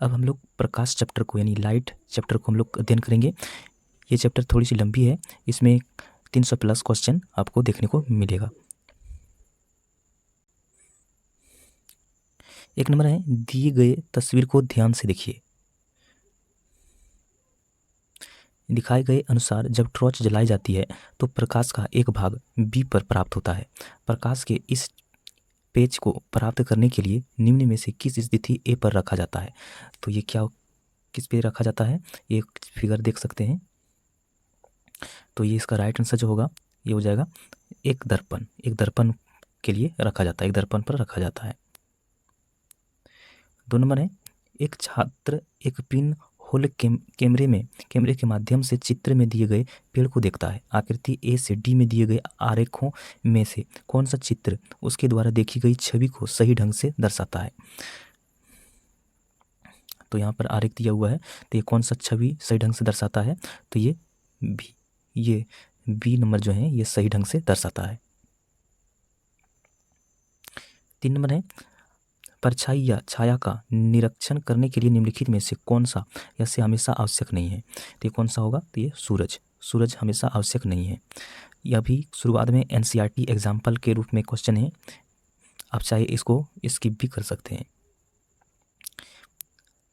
अब हम लोग प्रकाश चैप्टर को यानी लाइट चैप्टर को हम लोग अध्ययन करेंगे। ये चैप्टर थोड़ी सी लंबी है, इसमें 300 प्लस क्वेश्चन आपको देखने को मिलेगा। एक नंबर है, दिए गए तस्वीर को ध्यान से देखिए। दिखाए गए अनुसार जब टॉर्च जलाई जाती है तो प्रकाश का एक भाग बी पर प्राप्त होता है। प्रकाश के इस पेज को प्राप्त करने के लिए निम्न में से किस स्थिति ए पर रखा जाता है? तो ये क्या किस पे रखा जाता है? ये फिगर देख सकते हैं। तो ये इसका राइट आंसर जो होगा ये हो जाएगा एक दर्पण के लिए रखा जाता है, एक दर्पण पर रखा जाता है। 2 नंबर है, एक छात्र एक पिन होल कैमरे के माध्यम से चित्र में दिए गए पेड़ को देखता है। आकृति ए से डी में दिए गए आरेखों में से कौन सा चित्र उसके द्वारा देखी गई छवि को सही ढंग से दर्शाता है? तो यहाँ पर आरेख दिया हुआ है, तो ये कौन सा छवि सही ढंग से दर्शाता है? तो ये बी नंबर जो है ये सही ढंग से दर्शाता है। 3 नंबर है, परछाई या छाया का निरीक्षण करने के लिए निम्नलिखित में से कौन सा या से हमेशा आवश्यक नहीं है? तो ये कौन सा होगा? तो ये सूरज हमेशा आवश्यक नहीं है। यह भी शुरुआत में एनसीईआरटी एग्जाम्पल के रूप में क्वेश्चन है, आप चाहे इसको स्किप भी कर सकते हैं।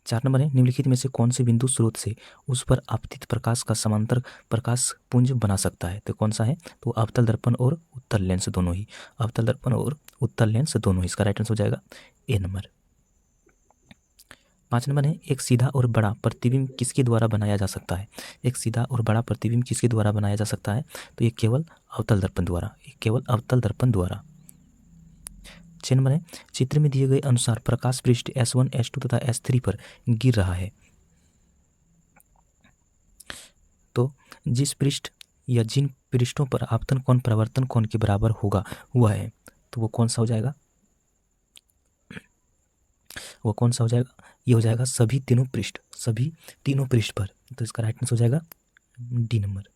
4 नंबर है, निम्नलिखित में से कौन से बिंदु स्रोत से उस पर आपतित प्रकाश का समांतर प्रकाश पुंज बना सकता है? तो कौन सा है? तो अवतल दर्पण और उत्तल लेंस दोनों ही, अवतल दर्पण और उत्तल लेंस दोनों ही। इसका राइट आंसर हो जाएगा ए नंबर। 5 नंबर है, एक सीधा और बड़ा प्रतिबिंब किसके द्वारा बनाया जा सकता है? एक सीधा और बड़ा प्रतिबिंब किसके द्वारा बनाया जा सकता है? तो ये केवल अवतल दर्पण द्वारा, केवल अवतल दर्पण द्वारा। 6 नंबर है, चित्र में दिए गए अनुसार प्रकाश पृष्ठ S1, S2 तथा S3 पर गिर रहा है, तो जिस पृष्ठ या जिन पृष्ठों पर आपतन कोण प्रवर्तन कोण के बराबर हुआ है, तो वो कौन सा हो जाएगा? वो कौन सा हो जाएगा? ये हो जाएगा सभी तीनों पृष्ठ पर। तो इसका राइट आंसर हो जाएगा डी नंबर।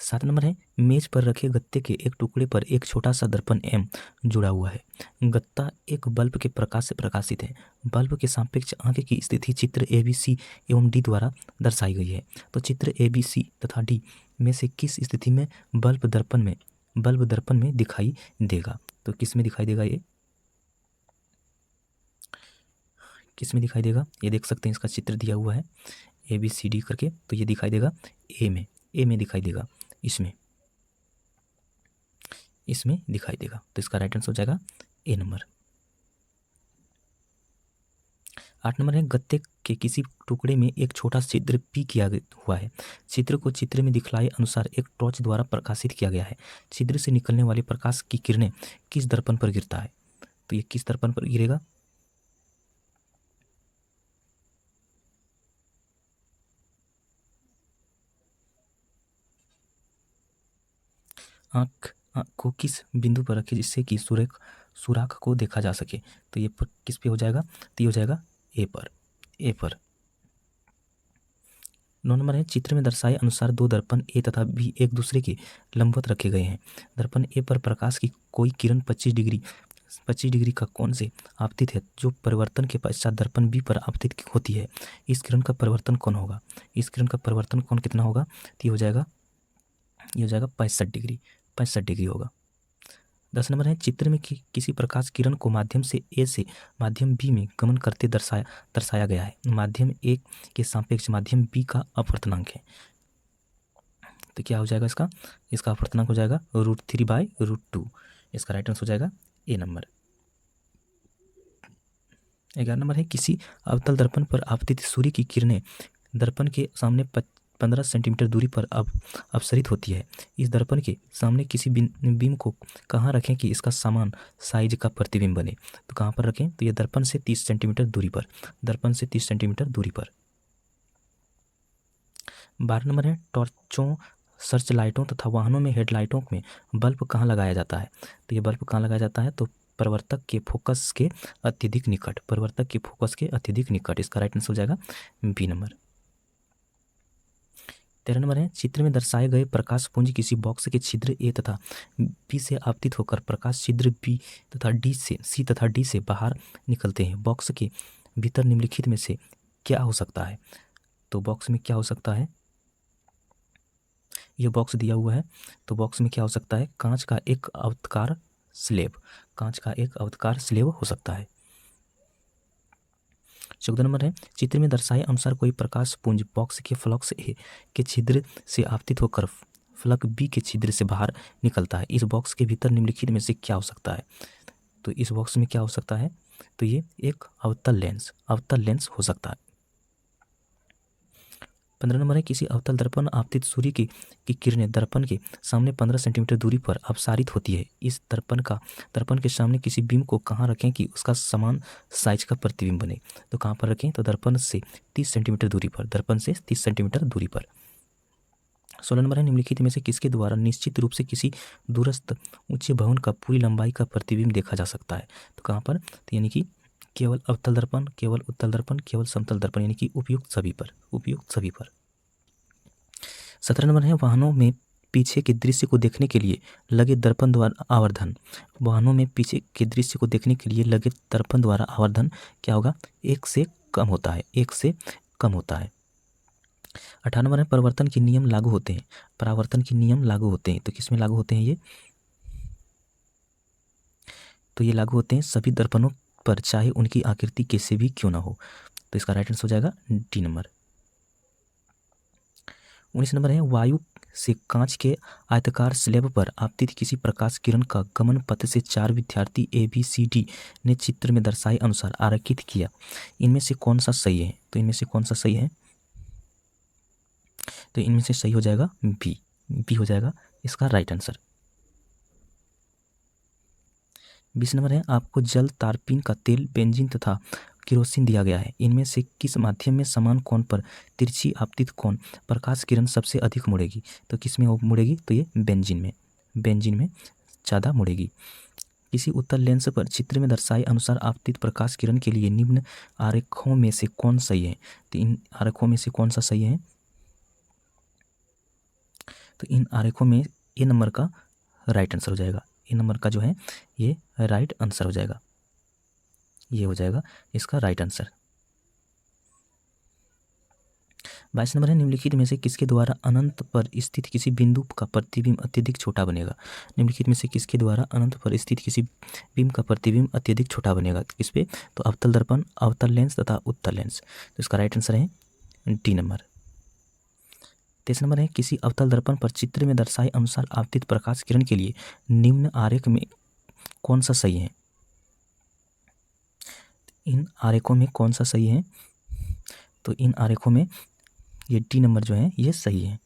7 नंबर है, मेज पर रखे गत्ते के एक टुकड़े पर एक छोटा सा दर्पण एम जुड़ा हुआ है। गत्ता एक बल्ब के प्रकाश से प्रकाशित है। बल्ब के सापेक्ष आंख की स्थिति चित्र ए बी सी एवं डी द्वारा दर्शाई गई है। तो चित्र ए बी सी तथा डी में से किस स्थिति में बल्ब दर्पण में दिखाई देगा? तो किस में दिखाई देगा? ये किस में दिखाई देगा? ये देख सकते हैं, इसका चित्र दिया हुआ है ए बी सी डी करके, तो ये दिखाई देगा ए में दिखाई देगा, इसमें दिखाई देगा। तो इसका राइट आंसर हो जाएगा ए नंबर। 8 नंबर है, गत्ते के किसी टुकड़े में एक छोटा छिद्र पी किया हुआ है। छिद्र को चित्र में दिखलाए अनुसार एक टॉर्च द्वारा प्रकाशित किया गया है। छिद्र से निकलने वाले प्रकाश की किरणें किस दर्पण पर गिरता है? तो ये किस दर्पण पर गिरेगा? आँख को किस बिंदु पर रखें जिससे कि सुराख को देखा जा सके? तो ये किस पे हो जाएगा? तो ये हो जाएगा ए पर। 9 नंबर है, चित्र में दर्शाए अनुसार दो दर्पण ए तथा बी एक दूसरे के लंबवत रखे गए हैं। दर्पण ए पर प्रकाश की कोई किरण 25 डिग्री का कोण से आपतित है, जो परिवर्तन के पश्चात दर्पण बी पर आपतित होती है। इस किरण का परिवर्तन कौन होगा? इस किरण का परिवर्तन कोण कितना होगा? तो ये हो जाएगा 65 डिग्री होगा। 10 नंबर है, चित्र में किसी प्रकाश किरण को माध्यम से ए से माध्यम बी में गमन करते दर्शाया गया है। माध्यम ए के सापेक्ष माध्यम बी का अपवर्तनांक है। तो क्या हो जाएगा इसका अपवर्तनांक हो जाएगा √3/√2। इसका राइट आंसर हो जाएगा ए नंबर। 11 नंबर है, किसी अवतल दर्पण पर आपतित सूर्य की किरणें दर्पण के सामने 15 सेंटीमीटर दूरी पर अपसरित होती है। इस दर्पण के सामने किसी बीम को कहाँ रखें कि इसका समान साइज का प्रतिबिंब बने? तो कहाँ पर रखें? तो ये दर्पण से 30 सेंटीमीटर दूरी पर। 12 नंबर है, टॉर्चों, सर्च लाइटों तथा वाहनों में हेडलाइटों में बल्ब कहाँ लगाया जाता है? तो ये बल्ब कहाँ लगाया जाता है? तो प्रवर्तक के फोकस के अत्यधिक निकट। इसका राइट आंसर हो जाएगा बी नंबर। 13 नंबर है, चित्र में दर्शाए गए प्रकाश पुंज किसी बॉक्स के छिद्र ए तथा बी से आपतित होकर प्रकाश छिद्र बी तथा डी से सी तथा डी से बाहर निकलते हैं। बॉक्स के भीतर निम्नलिखित में से क्या हो सकता है? तो बॉक्स में क्या हो सकता है? ये बॉक्स दिया हुआ है, तो बॉक्स में क्या हो सकता है? कांच का एक अवतकार स्लेब, कांच का एक अवतकार स्लेब हो सकता है। 14 नंबर है, चित्र में दर्शाए अनुसार कोई प्रकाश पुंज बॉक्स के फ्लक्स ए के छिद्र से आपतित होकर फ्लक बी के छिद्र से बाहर निकलता है। इस बॉक्स के भीतर निम्नलिखित में से क्या हो सकता है? तो इस बॉक्स में क्या हो सकता है? तो ये एक अवतल लेंस हो सकता है। 15 नंबर है, किसी अवतल दर्पण आपतित सूर्य की किरणें दर्पण के सामने 15 सेंटीमीटर दूरी पर अपसारित होती है। इस दर्पण के सामने किसी बीम को कहाँ रखें कि उसका समान साइज का प्रतिबिंब बने? तो कहाँ पर रखें? तो दर्पण से 30 सेंटीमीटर दूरी पर, दर्पण से 30 सेंटीमीटर दूरी पर। 16 नंबर है, निम्नलिखित में से किसके द्वारा निश्चित रूप से किसी दूरस्थ ऊंचे भवन का पूरी लंबाई का प्रतिबिंब देखा जा सकता है? तो कहाँ पर? तो यानी कि केवल अवतल दर्पण, केवल उत्तल दर्पण, केवल समतल दर्पण, यानी कि उपयुक्त सभी पर। 17 नंबर है, वाहनों में पीछे के दृश्य को देखने के लिए लगे दर्पण द्वारा आवर्धन, वाहनों में पीछे के दृश्य को देखने के लिए लगे दर्पण द्वारा आवर्धन क्या होगा? 1 से कम होता है, 1 से कम होता है। 18 नंबर है, परावर्तन के नियम लागू होते हैं, परावर्तन के नियम लागू होते हैं, तो किसमें लागू होते हैं ये? तो ये लागू होते हैं सभी दर्पणों पर, चाहे उनकी आकृति कैसे भी क्यों ना हो। तो इसका राइट आंसर हो जाएगा डी नंबर। 19 नंबर है, वायु से कांच के आयताकार स्लैब पर आपतित किसी प्रकाश किरण का गमन पथ से 4 विद्यार्थी ABCD ने चित्र में दर्शाए अनुसार आरेखित किया। इनमें से कौन सा सही है? तो इनमें से कौन सा सही है? तो इनमें से सही हो जाएगा बी हो जाएगा इसका राइट आंसर। 20 नंबर है, आपको जल, तारपीन का तेल, बेंजीन तथा केरोसिन दिया गया है। इनमें से किस माध्यम में समान कोण पर तिरछी आपतित कोण प्रकाश किरण सबसे अधिक मुड़ेगी? तो किस में मुड़ेगी? तो ये बेंजीन में ज़्यादा मुड़ेगी। किसी उत्तल लेंस पर चित्र में दर्शाए अनुसार आपतित प्रकाश किरण के लिए निम्न आरेखों में से कौन सही है? तो इन आरेखों में से कौन सा सही है? तो इन आरेखों में ए नंबर का राइट आंसर हो जाएगा। ए नंबर का जो है ये राइट आंसर हो जाएगा, ये हो जाएगा इसका राइट आंसर। 22 नंबर है, निम्नलिखित में से किसके द्वारा अनंत पर स्थित किसी बिंदु का प्रतिबिंब अत्यधिक छोटा बनेगा? निम्नलिखित में से किसके द्वारा अनंत पर स्थित किसी बिंब का प्रतिबिंब अत्यधिक छोटा बनेगा? किस पे? तो अवतल दर्पण, अवतल लेंस तथा उत्तल लेंस। तो इसका राइट आंसर है डी नंबर। 23 नंबर है, किसी अवतल दर्पण पर चित्र में दर्शाए अनुसार आपतित प्रकाश किरण के लिए निम्न आरेख में कौन सा सही है? इन आरेखों में कौन सा सही है? तो इन आरेखों में ये डी नंबर जो है ये सही है।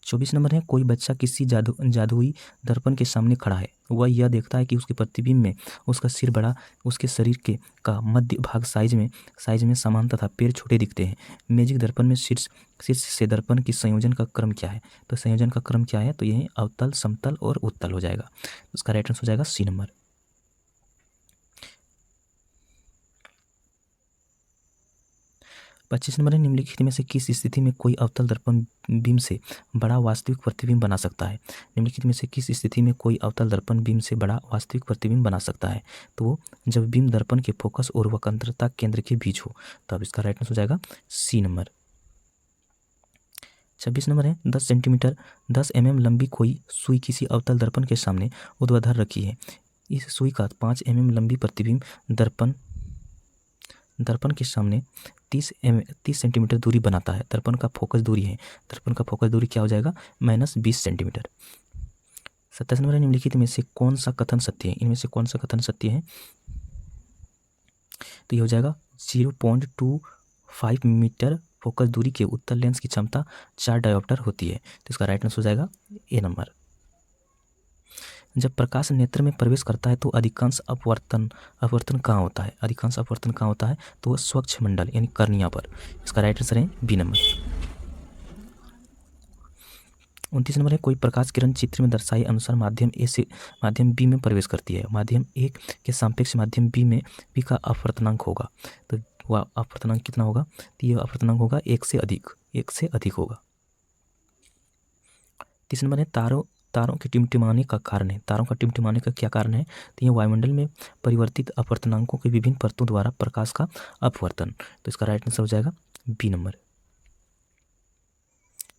24 नंबर है, कोई बच्चा किसी जादुई दर्पण के सामने खड़ा है। वह यह देखता है कि उसके प्रतिबिंब में उसका सिर बड़ा, उसके शरीर के का मध्य भाग साइज में समान तथा पैर छोटे दिखते हैं। मैजिक दर्पण में शीर्ष से दर्पण की संयोजन का क्रम क्या है? तो संयोजन का क्रम क्या है? तो यह अवतल, समतल और उत्तल हो जाएगा। उसका राइट आंसर हो जाएगा सी नंबर। 25 नंबर है, निम्नलिखित में से किस स्थिति में कोई अवतल दर्पण बीम से बड़ा वास्तविक प्रतिबिंब बना सकता है? निम्नलिखित में से किस स्थिति में कोई अवतल दर्पण बीम से बड़ा वास्तविक प्रतिबिंब बना सकता है? तो जब बीम दर्पण के फोकस और वक्रता केंद्र के बीच हो। तो अब इसका राइट आंसर हो जाएगा सी नंबर। 26 नंबर है, 10 mm लंबी कोई सुई किसी अवतल दर्पण के सामने ऊर्ध्वाधर रखी है। इस सुई का 5 mm लंबी प्रतिबिंब दर्पण के सामने 30 सेंटीमीटर दूरी बनाता है। दर्पण का फोकस दूरी है, दर्पण का फोकस दूरी क्या हो जाएगा? -20 सेंटीमीटर। 27 नंबर, निम्नलिखित में से कौन सा कथन सत्य है? इनमें से कौन सा कथन सत्य है? तो ये हो जाएगा 0.25 मीटर फोकस दूरी के उत्तल लेंस की क्षमता 4 डायोप्टर होती है। तो इसका राइट आंसर हो जाएगा ए नंबर। जब प्रकाश नेत्र में प्रवेश करता है तो अधिकांश अपवर्तन कहाँ होता है? अधिकांश अपवर्तन कहाँ होता है? तो वह स्वच्छ मंडल यानी कर्निया पर। इसका राइट आंसर है बी नंबर। 29 नंबर है, कोई प्रकाश किरण चित्र में दर्शाए अनुसार माध्यम ए से माध्यम बी में प्रवेश करती है। माध्यम ए के सापेक्ष माध्यम बी में बी का अपवर्तनांक होगा। तो वह अपवर्तनांक कितना होगा, तो ये अपवर्तनांक होगा 1 से अधिक होगा। तीसरा नंबर है तारों के टिमटिमाने का कारण है। तारों का टिमटिमाने का क्या कारण है, तो ये वायुमंडल में परिवर्तित अपवर्तनांकों के विभिन्न परतों द्वारा प्रकाश का अपवर्तन। तो इसका राइट आंसर हो जाएगा बी नंबर।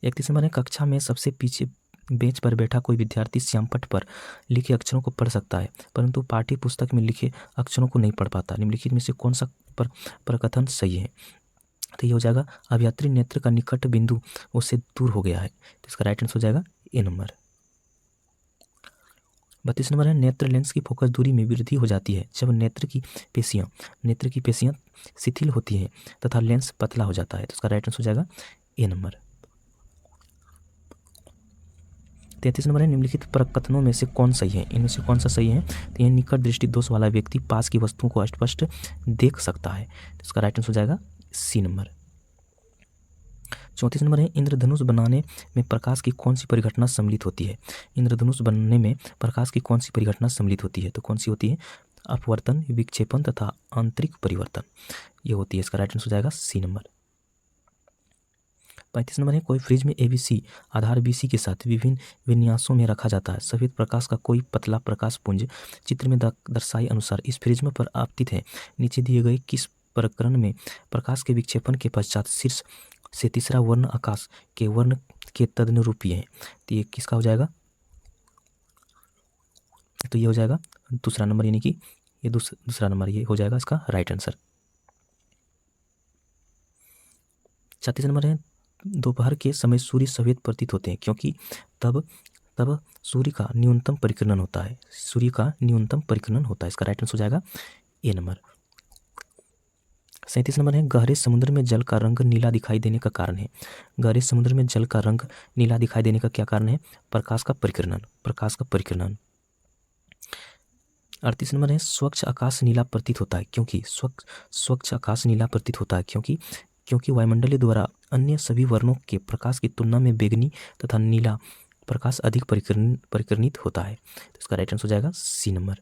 31 नंबर है कक्षा में सबसे पीछे बेंच पर बैठा कोई विद्यार्थी श्यामपट्ट पर लिखे अक्षरों को पढ़ सकता है, परंतु पाठ्य पुस्तक में लिखे अक्षरों को नहीं पढ़ पाता। निम्नलिखित में से कौन सा प्रकथन सही है, तो ये हो जाएगा अभियात्री नेत्र का निकट बिंदु उससे दूर हो गया है। तो इसका राइट आंसर हो जाएगा ए नंबर। 32 नंबर है नेत्र लेंस की फोकस दूरी में वृद्धि हो जाती है जब नेत्र की पेशियां शिथिल होती हैं तथा लेंस पतला हो जाता है। तो इसका राइट आंसर हो जाएगा ए नंबर। 33 नंबर है निम्नलिखित प्रकथनों में से कौन सही है, इनमें से कौन सा सही है, तो यह निकट दृष्टि दोष वाला व्यक्ति पास की वस्तुओं को स्पष्ट देख सकता है। तो इसका राइट आंसर हो जाएगा सी नंबर। 34 नंबर है इंद्रधनुष बनाने में प्रकाश की कौन सी परिघटना सम्मिलित होती है। इंद्रधनुष बनने में प्रकाश की कौन सी परिघटना सम्मिलित होती है, तो कौन सी होती है, अपवर्तन, विक्षेपण तथा आंतरिक परिवर्तन ये होती है। इसका राइट आंसर हो जाएगा सी नंबर। 35 नंबर है कोई फ्रिज में ABC आधार BC के साथ विभिन्न विन्यासों में रखा जाता है। सफेद प्रकाश का कोई पतला प्रकाश पुंज चित्र में दर्शाए अनुसार इस फ्रिज में परावर्तित है। नीचे दिए गए किस प्रकरण में प्रकाश के विक्षेपण के पश्चात शीर्ष से तीसरा वर्ण आकाश के वर्ण के तदनुरूपी है। तो ये किसका हो जाएगा, तो ये हो जाएगा दूसरा नंबर, यानी कि ये दूसरा नंबर ये हो जाएगा इसका राइट आंसर। 36 नंबर है दोपहर के समय सूर्य सफेद प्रतीत होते हैं क्योंकि तब सूर्य का न्यूनतम परिकर्णन होता है। इसका राइट आंसर हो जाएगा ए नंबर। 37 नंबर है गहरे समुद्र में जल का रंग नीला दिखाई देने का कारण है। गहरे समुद्र में जल का रंग नीला दिखाई देने का क्या कारण है, प्रकाश का परिकर्णन। 38 नंबर है स्वच्छ आकाश नीला प्रतीत होता है क्योंकि वायुमंडलीय द्वारा अन्य सभी वर्णों के प्रकाश की तुलना में बैंगनी तथा नीला प्रकाश अधिक परिकर्णित होता है। तो इसका राइट आंसर हो जाएगा सी नंबर।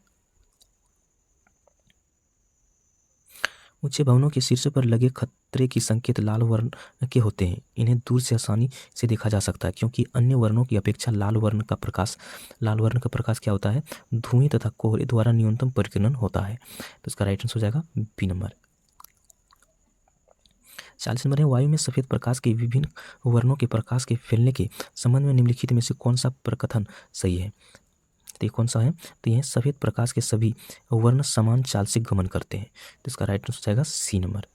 ऊंचे भवनों के शीर्ष पर लगे खतरे की संकेत लाल वर्ण के होते हैं। इन्हें दूर से आसानी से देखा जा सकता है क्योंकि अन्य वर्णों की अपेक्षा लाल वर्ण का प्रकाश क्या होता है, धुएं तथा कोहरे द्वारा न्यूनतम परिकर्णन होता है। तो इसका राइट आंसर हो जाएगा बी नंबर। 40 नंबर है वायु में सफेद प्रकाश के विभिन्न वर्णों के प्रकाश के फैलने के संबंध में निम्नलिखित में से कौन सा प्रकथन सही है, तो ये कौन सा है, तो यह सफेद प्रकाश के सभी वर्ण समान चाल से गमन करते हैं। तो इसका राइट आंसर हो जाएगा सी नंबर।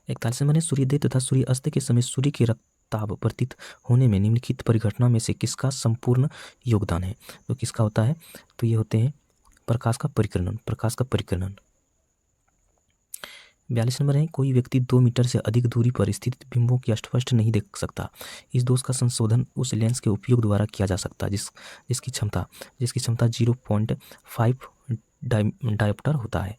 41 नंबर है सूर्योदय तथा सूर्यास्त के समय सूर्य की रक्तताप प्रतीत होने में निम्नलिखित परिघटना में से किसका संपूर्ण योगदान है, तो किसका होता है, तो ये होते हैं प्रकाश का परिकर्णन। 42 नंबर है कोई व्यक्ति 2 मीटर से अधिक दूरी पर स्थित बिंबों की स्पष्ट नहीं देख सकता। इस दोष का संशोधन उस लेंस के उपयोग द्वारा किया जा सकता है जिसकी क्षमता 0.5 डायोप्टर होता है।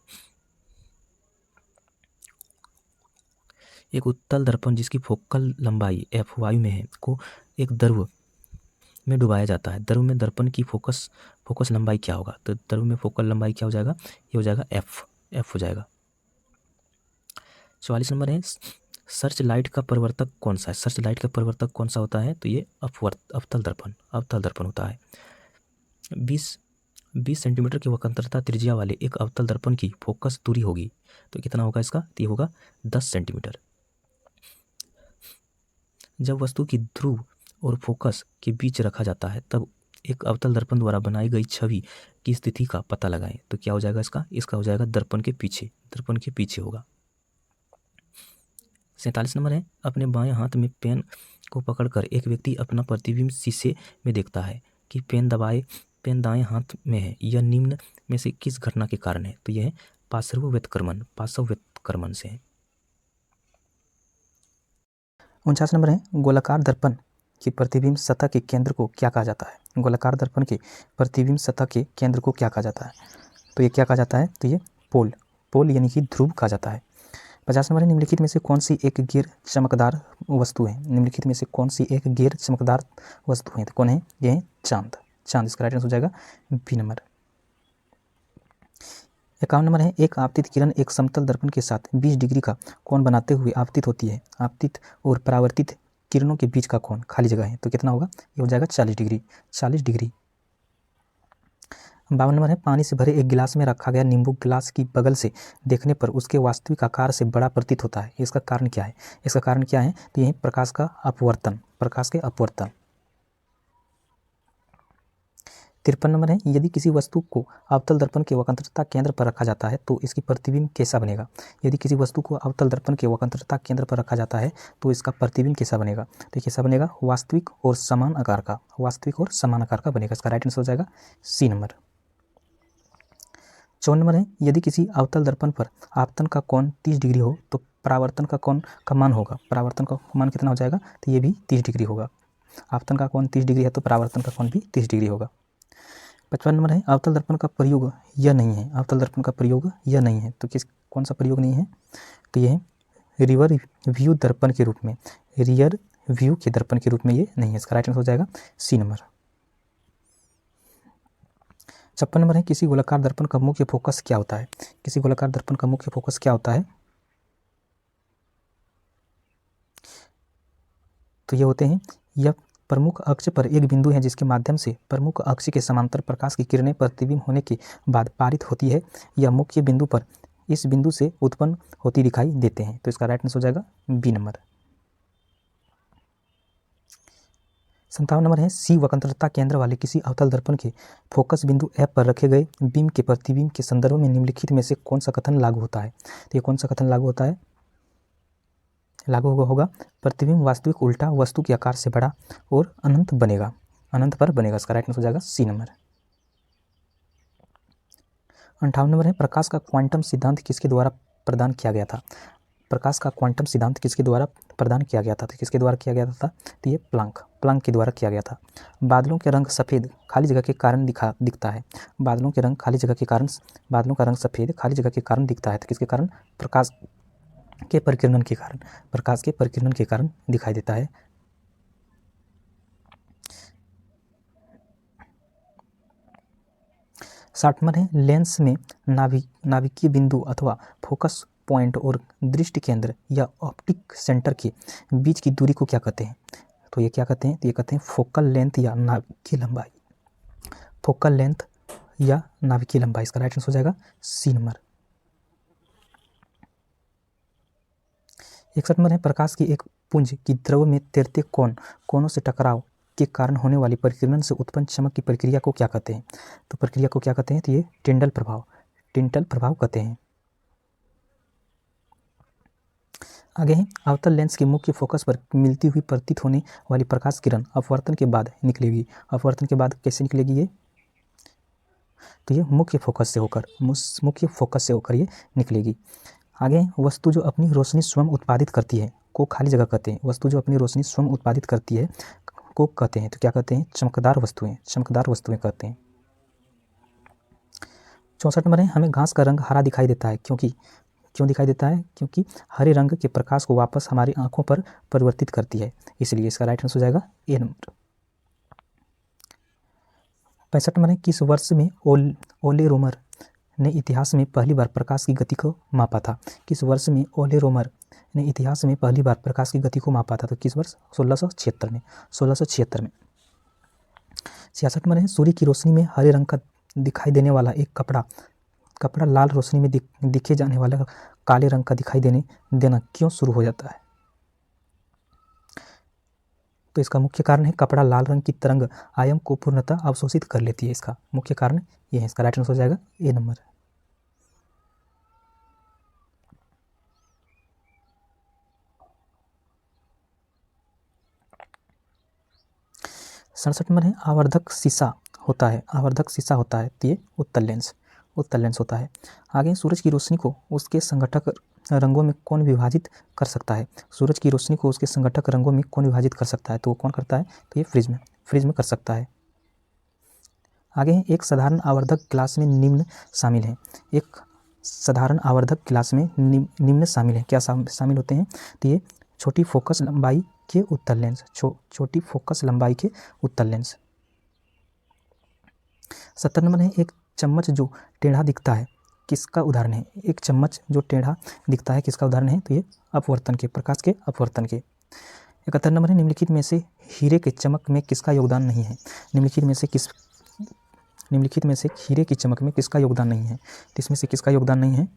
एक उत्तल दर्पण जिसकी फोकल लंबाई f वायु में है को एक द्रव में डुबाया जाता है। द्रव में दर्पण की फोकस लंबाई क्या होगा, तो द्रव में फोकल लंबाई क्या हो जाएगा, ये हो जाएगा f हो जाएगा। 44 नंबर है सर्च लाइट का परिवर्तक कौन सा होता है, तो ये अवतल दर्पण होता है। 20 सेंटीमीटर की वक्रता त्रिज्या वाले एक अवतल दर्पण की फोकस दूरी होगी, तो कितना होगा इसका, तो ये होगा 10 सेंटीमीटर। जब वस्तु की ध्रुव और फोकस के बीच रखा जाता है तब एक अवतल दर्पण द्वारा बनाई गई छवि की स्थिति का पता लगाएं, तो क्या हो जाएगा इसका हो जाएगा दर्पण के पीछे होगा। 47 नंबर है अपने बाएं हाथ में पेन को पकड़कर एक व्यक्ति अपना प्रतिबिंब शीशे में देखता है कि पेन दाएं हाथ में है। यह निम्न में से किस घटना के कारण है, तो यह है पार्श्व व्युत्क्रमण से है। 49 नंबर है गोलाकार दर्पण की प्रतिबिंब सतह के केंद्र को क्या कहा जाता है। गोलाकार दर्पण के प्रतिबिंब सतह के केंद्र को क्या कहा जाता है, तो ये क्या कहा जाता है, तो ये पोल यानी कि ध्रुव कहा जाता है। 50 नंबर है निम्नलिखित में से कौन सी एक गैर चमकदार वस्तु है। तो कौन है, यह है चांद। इसका राइट आंसर हो जाएगा बी नंबर। 51 नंबर है, एक आपतित किरण एक समतल दर्पण के साथ 20 डिग्री का कोण बनाते हुए आपतित होती है। आपतित और परावर्तित किरणों के बीच का कोण खाली जगह है तो कितना होगा, ये हो जाएगा 40 डिग्री। 40 डिग्री। 52 नंबर है, पानी से भरे एक गिलास में रखा गया नींबू गिलास की बगल से देखने पर उसके वास्तविक आकार से बड़ा प्रतीत होता है। इसका कारण क्या है? इसका कारण क्या है? तो यही प्रकाश का अपवर्तन, प्रकाश के अपवर्तन। 53 नंबर है, यदि किसी वस्तु को अवतल दर्पण के वक्रता केंद्र पर रखा जाता है तो इसकी प्रतिबिंब कैसा बनेगा? यदि किसी वस्तु को अवतल दर्पण के वक्रता केंद्र पर रखा जाता है तो इसका प्रतिबिंब कैसा बनेगा? तो कैसा बनेगा? वास्तविक और समान आकार का, वास्तविक और समान आकार का बनेगा। इसका राइट आंसर हो जाएगा सी नंबर। 54 नंबर है, यदि किसी अवतल दर्पण पर आपतन का कोण 30 डिग्री हो तो परावर्तन का कोण का मान होगा, परावर्तन का मान कितना हो जाएगा? तो ये भी 30 डिग्री होगा। आपतन का कोण 30 डिग्री है तो परावर्तन का कोण भी 30 डिग्री होगा। 55 नंबर है, अवतल दर्पण का प्रयोग यह नहीं है, अवतल दर्पण का प्रयोग यह नहीं है तो कौन सा प्रयोग नहीं है? तो ये है रिवर व्यू दर्पण के रूप में, रियर व्यू के दर्पण के रूप में ये नहीं है। इसका राइट आंसर हो जाएगा सी नंबर। 56 नंबर है, किसी गोलाकार दर्पण का मुख्य फोकस क्या होता है? किसी गोलाकार दर्पण का मुख्य फोकस क्या होता है? तो ये होते हैं, यह प्रमुख अक्ष पर एक बिंदु है जिसके माध्यम से प्रमुख अक्ष के समांतर प्रकाश की किरणें प्रतिबिंब होने के बाद पारित होती है। यह मुख्य बिंदु पर इस बिंदु से उत्पन्न होती दिखाई देते हैं तो इसका राइट आंसर हो जाएगा बी नंबर। 57 नंबर है, सी वक्रता केंद्र वाले किसी अवतल दर्पण के फोकस बिंदु एफ पर रखे गए बीम के प्रतिबिंब के संदर्भ में निम्नलिखित में से कौन सा कथन लागू होता है? तो ये कौन सा कथन लागू होता है? लागू होगा प्रतिबिंब वास्तविक उल्टा वस्तु के आकार से बड़ा और अनंत बनेगा, अनंत पर बनेगा। इसका राइट आंसर हो जाएगा सी नंबर। 58 नंबर है, प्रकाश का क्वांटम सिद्धांत किसके द्वारा प्रदान किया गया था? प्रकाश का क्वांटम सिद्धांत किसके द्वारा प्रदान किया गया था? तो किसके द्वारा किया गया था? तो ये प्लांक के द्वारा किया गया था। बादलों के रंग सफ़ेद खाली जगह के कारण दिखता है। बादलों के रंग खाली जगह के कारण, बादलों का रंग सफ़ेद खाली जगह के कारण दिखता है तो किसके कारण? प्रकाश के परिकिरणन के कारण, प्रकाश के परिकिरणन के कारण दिखाई देता है। साठ नंबर है, लेंस में नाभिकीय बिंदु अथवा फोकस पॉइंट और दृष्टि केंद्र या ऑप्टिक सेंटर के बीच की दूरी को क्या कहते हैं? तो ये क्या कहते हैं? तो ये कहते हैं फोकल लेंथ या नाभिकीय लंबाई, फोकल लेंथ या नाभिकीय लंबाई। इसका राइट आंसर हो जाएगा सी नंबर। 61 नंबर है, प्रकाश की एक पुंज की द्रव में तैरते कोनों से टकराव के कारण होने वाली परिकिरण से उत्पन्न चमक की प्रक्रिया को क्या कहते हैं? तो प्रक्रिया को क्या कहते हैं? तो ये टिंडल प्रभाव, टिंडल प्रभाव कहते हैं। आगे है, अवतल लेंस के मुख्य फोकस पर मिलती हुई प्रतीत होने वाली प्रकाश किरण अपवर्तन के बाद निकलेगी। अपवर्तन के बाद कैसे निकलेगी ये? तो ये मुख्य फोकस से होकर ये निकलेगी। आगे, वस्तु जो अपनी रोशनी स्वयं उत्पादित करती है को खाली जगह कहते हैं। वस्तु जो अपनी रोशनी स्वयं उत्पादित करती है को कहते हैं तो क्या कहते हैं? चमकदार वस्तुएं, चमकदार वस्तुएं कहते हैं। 64 नंबर है, हमें घास का रंग हरा दिखाई देता है क्यों दिखाई देता है? क्योंकि हरे रंग के प्रकाश को वापस हमारी आंखों पर परिवर्तित करती है, इसलिए इसका राइट आंसर हो जाएगा ए नंबर। 65 नंबर है, किस वर्ष में ओले रोमर ने इतिहास में पहली बार प्रकाश की गति को मापा था? किस वर्ष में ओले रोमर ने इतिहास में पहली बार प्रकाश की गति को मापा था? तो किस वर्ष? 1676 में, 1676 में। 66 नंबर है, सूर्य की रोशनी में हरे रंग का दिखाई देने वाला एक कपड़ा लाल रोशनी में दिखे जाने वाला काले रंग का दिखाई देना क्यों शुरू हो जाता है? तो इसका मुख्य कारण है कपड़ा लाल रंग की तरंग आयम को पूर्णतः अवशोषित कर लेती है। इसका मुख्य कारण ये है। इसका राइट आंसर हो जाएगा ए नंबर। 67 नंबर है, आवर्धक शीशा होता है तो ये उत्तल लेंस होता है। आगे, सूरज की रोशनी को उसके संघटक रंगों में कौन विभाजित कर सकता है? सूरज की रोशनी को उसके संघटक रंगों में कौन विभाजित कर सकता है? तो वो कौन करता है? तो ये फ्रिज में कर सकता है। आगे, एक साधारण आवर्धक गिलास में निम्न शामिल है। एक साधारण आवर्धक गिलास में निम्न शामिल है। क्या शामिल होते हैं? तो ये छोटी फोकस लंबाई के उत्तल लेंस, छोटी फोकस लंबाई के उत्तल लेंस। 70 नंबर है, एक चम्मच जो टेढ़ा दिखता है किसका उदाहरण है? एक चम्मच जो टेढ़ा दिखता है किसका उदाहरण है? तो ये अपवर्तन के, प्रकाश के अपवर्तन के। 71 नंबर है, निम्नलिखित में से हीरे के चमक में किसका योगदान नहीं है? निम्नलिखित में से हीरे की चमक में किसका योगदान नहीं है? तो इसमें से किसका योगदान नहीं है?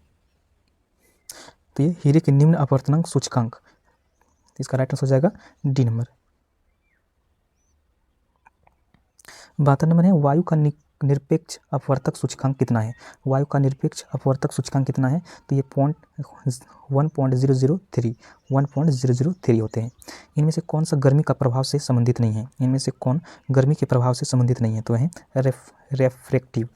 तो ये हीरे के निम्न अपवर्तनांक सूचकांक, इसका राइट आंसर हो जाएगा डी नंबर। 72 नंबर है, वायु का निरपेक्ष अपवर्तक सूचकांक कितना है? वायु का निरपेक्ष अपवर्तक सूचकांक कितना है? तो ये 1.003 होते हैं। इनमें से कौन सा गर्मी का प्रभाव से संबंधित नहीं है? इनमें से कौन गर्मी के प्रभाव से संबंधित नहीं है? तो है रिफ्रैक्टिव।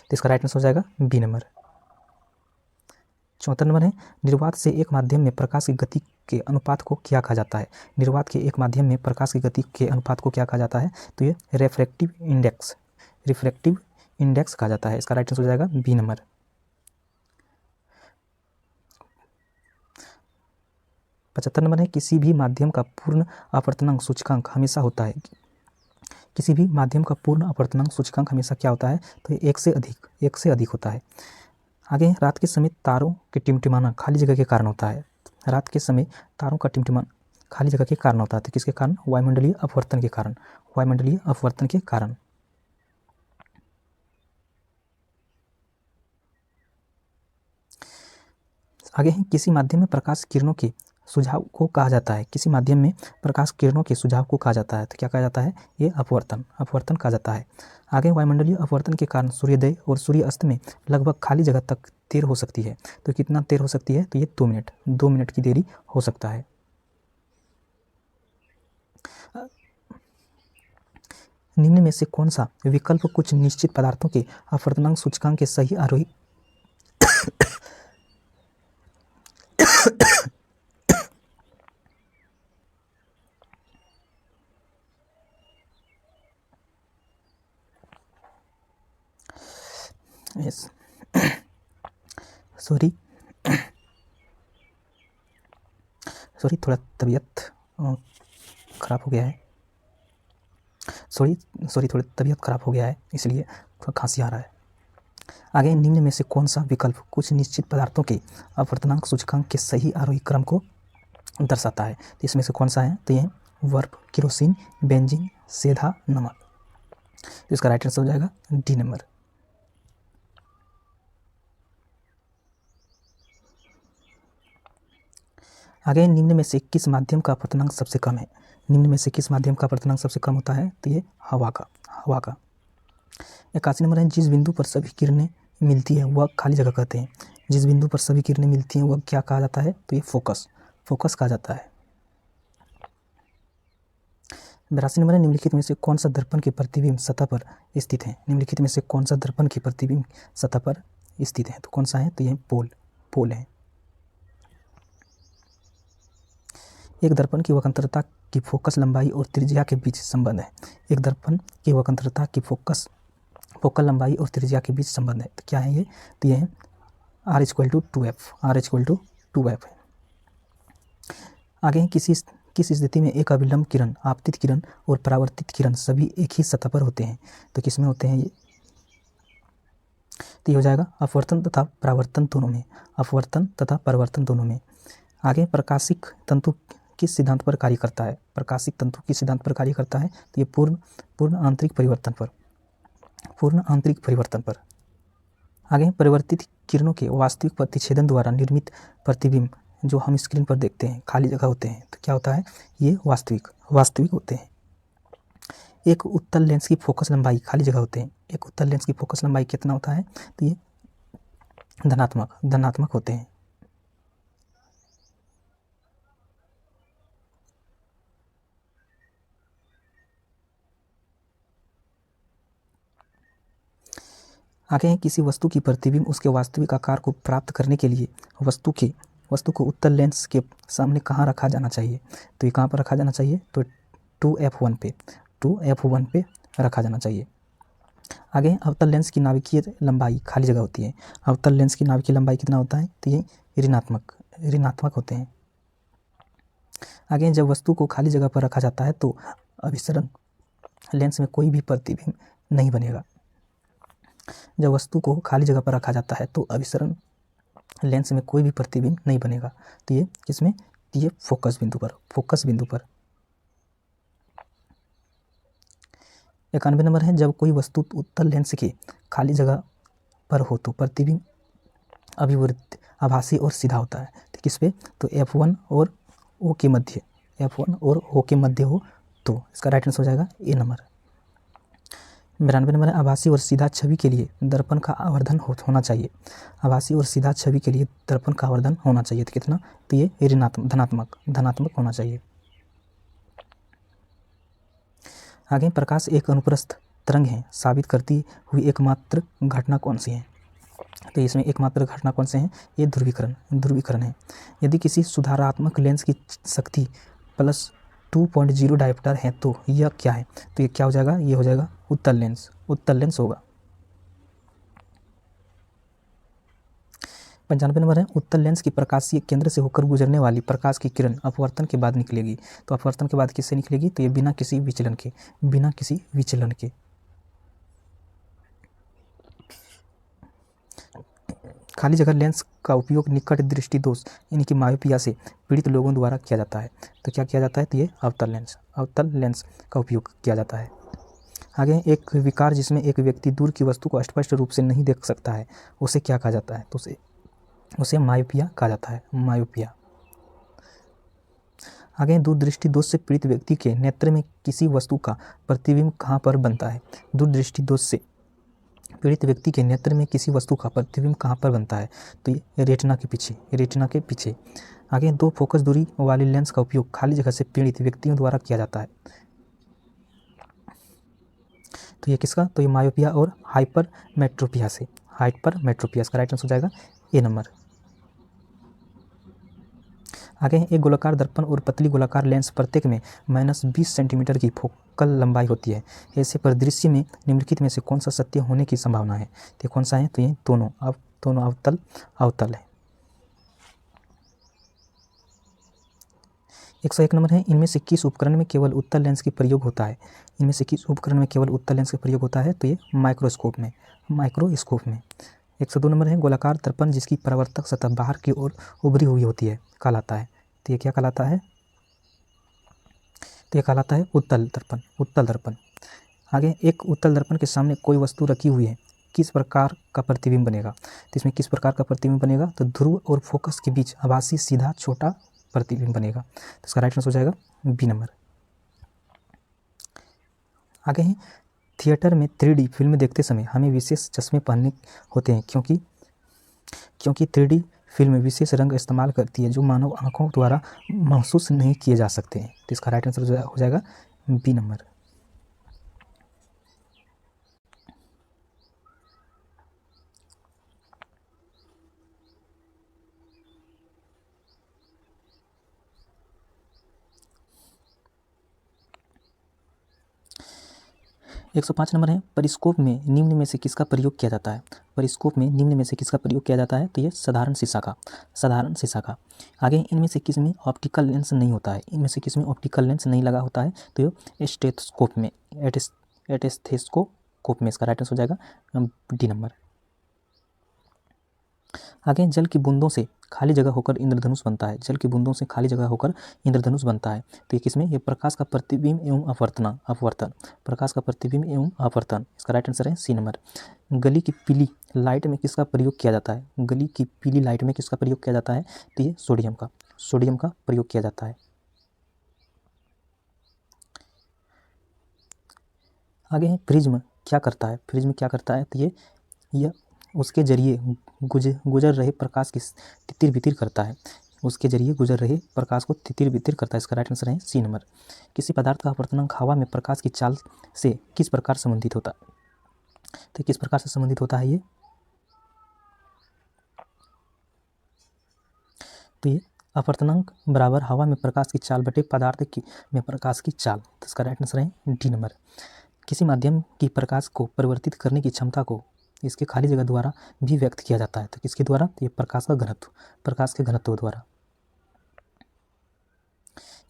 तो इसका राइट आंसर हो जाएगा बी नंबर। 74 नंबर है, निर्वात से एक माध्यम में प्रकाश की गति के अनुपात को क्या कहा जाता है? निर्वात के एक माध्यम में प्रकाश की गति के अनुपात को क्या कहा जाता है? तो ये रिफ्रैक्टिव इंडेक्स कहा जाता है। इसका राइट आंसर हो जाएगा बी नंबर। 75 नंबर है, किसी भी माध्यम का पूर्ण अपवर्तनांक सूचकांक हमेशा होता है। किसी भी माध्यम का पूर्ण अपवर्तनांक सूचकांक हमेशा क्या होता है? तो एक से अधिक होता है। आगे, रात के समय तारों के टिमटिमाना खाली जगह के कारण होता है। रात के समय तारों का टिमटिमाना खाली जगह के कारण होता है। तो किसके कारण? वायुमंडलीय अपवर्तन के कारण। आगे है, किसी माध्यम में प्रकाश किरणों के सुझाव को कहा जाता है। किसी माध्यम में प्रकाश किरणों के सुझाव को कहा जाता है। तो क्या कहा जाता है? ये अपवर्तन कहा जाता है। आगे, वायुमंडलीय अपवर्तन के कारण सूर्योदय और सूर्यास्त में लगभग खाली जगह तक देर हो सकती है। तो कितना देर हो सकती है? तो ये 2 मिनट की देरी हो सकता है। निम्न में से कौन सा विकल्प कुछ निश्चित पदार्थों के अपवर्तनांक सूचकांक के सही आरोही सॉरी थोड़ा तबीयत ख़राब हो गया है। थोड़ी तबीयत ख़राब हो गया है, इसलिए थोड़ा खांसी आ रहा है। आगे, निम्न में से कौन सा विकल्प कुछ निश्चित पदार्थों के अपवर्तनांक सूचकांक के सही आरोही क्रम को दर्शाता है? तो इसमें से कौन सा है? तो ये बर्फ, केरोसिन, बेंजीन, सेधा, नमक। तो इसका राइट आंसर हो जाएगा डी नंबर। आगे, निम्न में से किस माध्यम का अपवर्तनांक सबसे कम है? निम्न में से किस माध्यम का अपवर्तनांक सबसे कम होता है? तो ये हवा का। 81 नंबर है, जिस बिंदु पर सभी किरणें मिलती है वह खाली जगह कहते हैं। जिस बिंदु पर सभी किरणें मिलती हैं वह क्या कहा जाता है? तो ये फोकस कहा जाता है। 82 नंबर है, निम्नलिखित में से कौन सा दर्पण के प्रतिबिंब सतह पर स्थित है? निम्नलिखित में से कौन सा दर्पण के प्रतिबिंब सतह पर स्थित है? तो कौन सा है? तो यह पोल है। एक दर्पण की वक्रता की फोकस लंबाई और त्रिज्या के बीच संबंध है। एक दर्पण की वक्रता की फोकल लंबाई और त्रिज्या के बीच संबंध है। तो क्या है ये? तो ये है R=2F है। आगे, किस स्थिति में एक अभिलंब किरण, आपतित किरण और परावर्तित किरण सभी एक ही सतह पर होते हैं? तो किसमें होते हैं ये? तो ये हो जाएगा अपवर्तन तथा परावर्तन दोनों में। आगे, प्रकाशिक तंतु किस सिद्धांत पर कार्य करता है? तो ये पूर्ण आंतरिक परिवर्तन पर। आगे, परिवर्तित किरणों के वास्तविक प्रतिच्छेदन द्वारा निर्मित प्रतिबिंब जो हम स्क्रीन पर देखते हैं खाली जगह होते हैं। तो क्या होता है? ये वास्तविक होते हैं। एक उत्तल लेंस की फोकस लंबाई खाली जगह होते हैं। एक उत्तल लेंस की फोकस लंबाई कितना होता है? तो ये धनात्मक होते हैं। आगे हैं, किसी वस्तु की प्रतिबिंब उसके वास्तविक आकार को प्राप्त करने के लिए वस्तु को उत्तल लेंस के सामने कहाँ रखा जाना चाहिए? तो ये कहाँ पर रखा जाना चाहिए? तो 2f1 पे रखा जाना चाहिए। आगे, अवतल लेंस की नाभिकीय लंबाई खाली जगह होती है। अवतल लेंस की नाभिकीय लंबाई कितना होता है? तो ये ऋणात्मक होते हैं। आगे, जब वस्तु को खाली जगह पर रखा जाता है तो अभिसरण लेंस में कोई भी प्रतिबिंब नहीं बनेगा। जब वस्तु को खाली जगह पर रखा जाता है तो अभिसरण लेंस में कोई भी प्रतिबिंब नहीं बनेगा। तो ये किसमें, ये फोकस बिंदु पर, फोकस बिंदु पर। 91 नंबर है, जब कोई वस्तु उत्तल लेंस के खाली जगह पर हो तो प्रतिबिंब अभिवृत्त, आभासी और सीधा होता है। तो किस पे, तो F1 और O के मध्य, F1 और O के मध्य हो तो इसका राइट आंसर हो जाएगा ए नंबर। 92 नंबर है, आभासी और सीधा छवि के लिए दर्पण का आवर्धन होना चाहिए। आभासी और सीधा छवि के लिए दर्पण का आवर्धन होना चाहिए तो कितना, तो ये धनात्मक होना चाहिए। आगे, प्रकाश एक अनुप्रस्थ तरंग है साबित करती हुई एकमात्र घटना कौन सी है। तो इसमें एकमात्र घटना कौन से हैं, ये ध्रुवीकरण है। यदि किसी सुधारात्मक लेंस की शक्ति +2.0 डायोप्टर है तो यह क्या है, तो ये क्या हो जाएगा, ये हो जाएगा उत्तल लेंस होगा। 95 नंबर है, उत्तल लेंस की प्रकाशीय केंद्र से होकर गुजरने वाली प्रकाश की किरण अपवर्तन के बाद निकलेगी। तो अपवर्तन के बाद किससे निकलेगी, तो ये बिना किसी विचलन के। खाली जगह लेंस का उपयोग निकट दृष्टि दोष यानी कि मायोपिया से पीड़ित लोगों द्वारा किया जाता है। तो क्या किया जाता है, तो ये अवतल लेंस का उपयोग किया जाता है। आगे, एक विकार जिसमें एक व्यक्ति दूर की वस्तु को स्पष्ट रूप से नहीं देख सकता है, उसे क्या कहा जाता है, तो उसे मायोपिया कहा जाता है, मायोपिया। आगे, दूरदृष्टि दोष से पीड़ित व्यक्ति के नेत्र में किसी वस्तु का प्रतिबिंब कहाँ पर बनता है। दूरदृष्टि दोष से पीड़ित व्यक्ति के नेत्र में किसी वस्तु का प्रतिबिंब कहाँ पर बनता है, तो ये रेटिना के पीछे। आगे, 2 फोकस दूरी वाली लेंस का उपयोग खाली जगह से पीड़ित व्यक्तियों द्वारा किया जाता है। तो ये किसका, तो ये मायोपिया और हाइपरमेट्रोपिया इसका राइट आंसर हो जाएगा ए नंबर। आगे, एक गोलाकार दर्पण और पतली गोलाकार लेंस प्रत्येक में -20 सेंटीमीटर की फोकल लंबाई होती है। ऐसे परिदृश्य में निम्नलिखित में से कौन सा सत्य होने की संभावना है, तो कौन सा है, तो ये दोनों अवतल है। 101 नंबर है, इनमें से किस उपकरण में केवल उत्तल लेंस का प्रयोग होता है। तो ये माइक्रोस्कोप में। 102 नंबर है, गोलाकार दर्पण जिसकी परावर्तक सतह बाहर की ओर उभरी हुई होती है कहलाता है। तो ये क्या कहलाता है, तो ये कहलाता है उत्तल दर्पण। आगे, एक उत्तल दर्पण के सामने कोई वस्तु रखी हुई है, किस प्रकार का प्रतिबिंब बनेगा। तो इसमें किस प्रकार का प्रतिबिंब बनेगा, तो ध्रुव और फोकस के बीच आभासी सीधा छोटा प्रतिबिंब बनेगा। तो इसका राइट आंसर हो जाएगा बी नंबर। आगे है, थिएटर में 3D फिल्म देखते समय हमें विशेष चश्मे पहनने होते हैं क्योंकि 3D फिल्म विशेष रंग इस्तेमाल करती है जो मानव आँखों द्वारा महसूस नहीं किए जा सकते हैं। तो इसका राइट आंसर हो जाएगा बी नंबर। 105 नंबर है, परिस्कोप में निम्न में से किसका प्रयोग किया जाता है। तो ये साधारण शीशा का। आगे, इनमें से किस में ऑप्टिकल लेंस नहीं होता है। नहीं लगा होता है, तो ये एस्टेथोस्कोप में इसका राइट आंसर हो जाएगा डी नंबर। आगे, जल की बूंदों से खाली जगह होकर इंद्रधनुष बनता है। तो ये किसमें, ये प्रकाश का प्रतिबिंब एवं अपवर्तन। इसका राइट आंसर है सी नंबर। गली की पीली लाइट में किसका प्रयोग किया जाता है। तो ये सोडियम का प्रयोग किया जाता है। आगे, प्रिज्म क्या करता है। तो ये उसके जरिए गुजर रहे प्रकाश की तितिर-बितिर करता है। इसका राइट आंसर है सी नंबर। किसी पदार्थ का अपवर्तनांक हवा में प्रकाश की चाल से किस प्रकार संबंधित होता है। तो किस प्रकार से संबंधित होता है ये, तो ये अपवर्तनांक बराबर हवा में प्रकाश की चाल बटे पदार्थ में प्रकाश की चाल। तो इसका राइट आंसर है डी नंबर। किसी माध्यम की प्रकाश को परिवर्तित करने की क्षमता को इसके खाली जगह द्वारा भी व्यक्त किया जाता है। तो किसके द्वारा, तो ये प्रकाश के घनत्व द्वारा।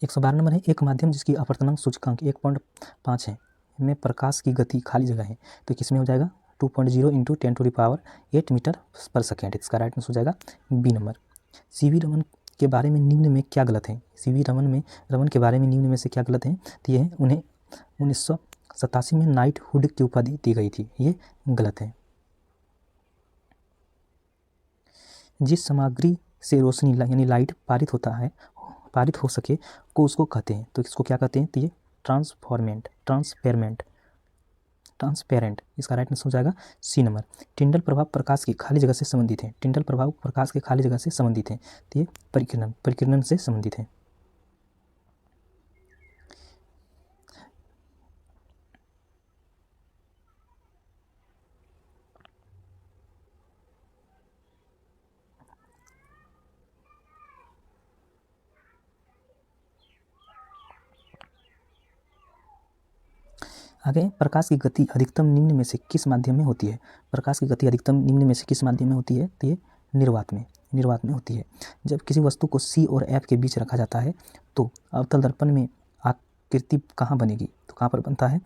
112 नंबर है, एक माध्यम जिसकी अपवर्तनांक सूचकांक 1.5 है में प्रकाश की गति खाली जगह है। तो किसमें हो जाएगा, 2.0 इंटू 10⁸ मीटर पर सेकेंड। इसका राइट आंसर हो जाएगा बी नंबर। सीवी रमन के बारे में निम्न में क्या गलत है? सीवी रमन के बारे में निम्न में से क्या गलत है? तो ये है उन्हें 1987 में नाइटहुड की उपाधि दी गई थी, ये गलत है। जिस सामग्री से रोशनी यानी लाइट पारित हो सके को उसको कहते हैं, तो इसको क्या कहते हैं? तो ये ट्रांसपेरेंट। इसका राइट आंसर हो जाएगा सी नंबर। टिंडल प्रभाव प्रकाश की खाली जगह से संबंधित है। टिंडल प्रभाव प्रकाश के खाली जगह से संबंधित है, तो ये परिकिरण से संबंधित है। आगे, प्रकाश की गति अधिकतम निम्न में से किस माध्यम में होती है? प्रकाश की गति अधिकतम निम्न में से किस माध्यम में होती है? तो ये निर्वात में होती है। जब किसी वस्तु को C और F के बीच रखा जाता है तो अवतल दर्पण में आकृति कहाँ बनेगी? तो कहाँ पर बनता है?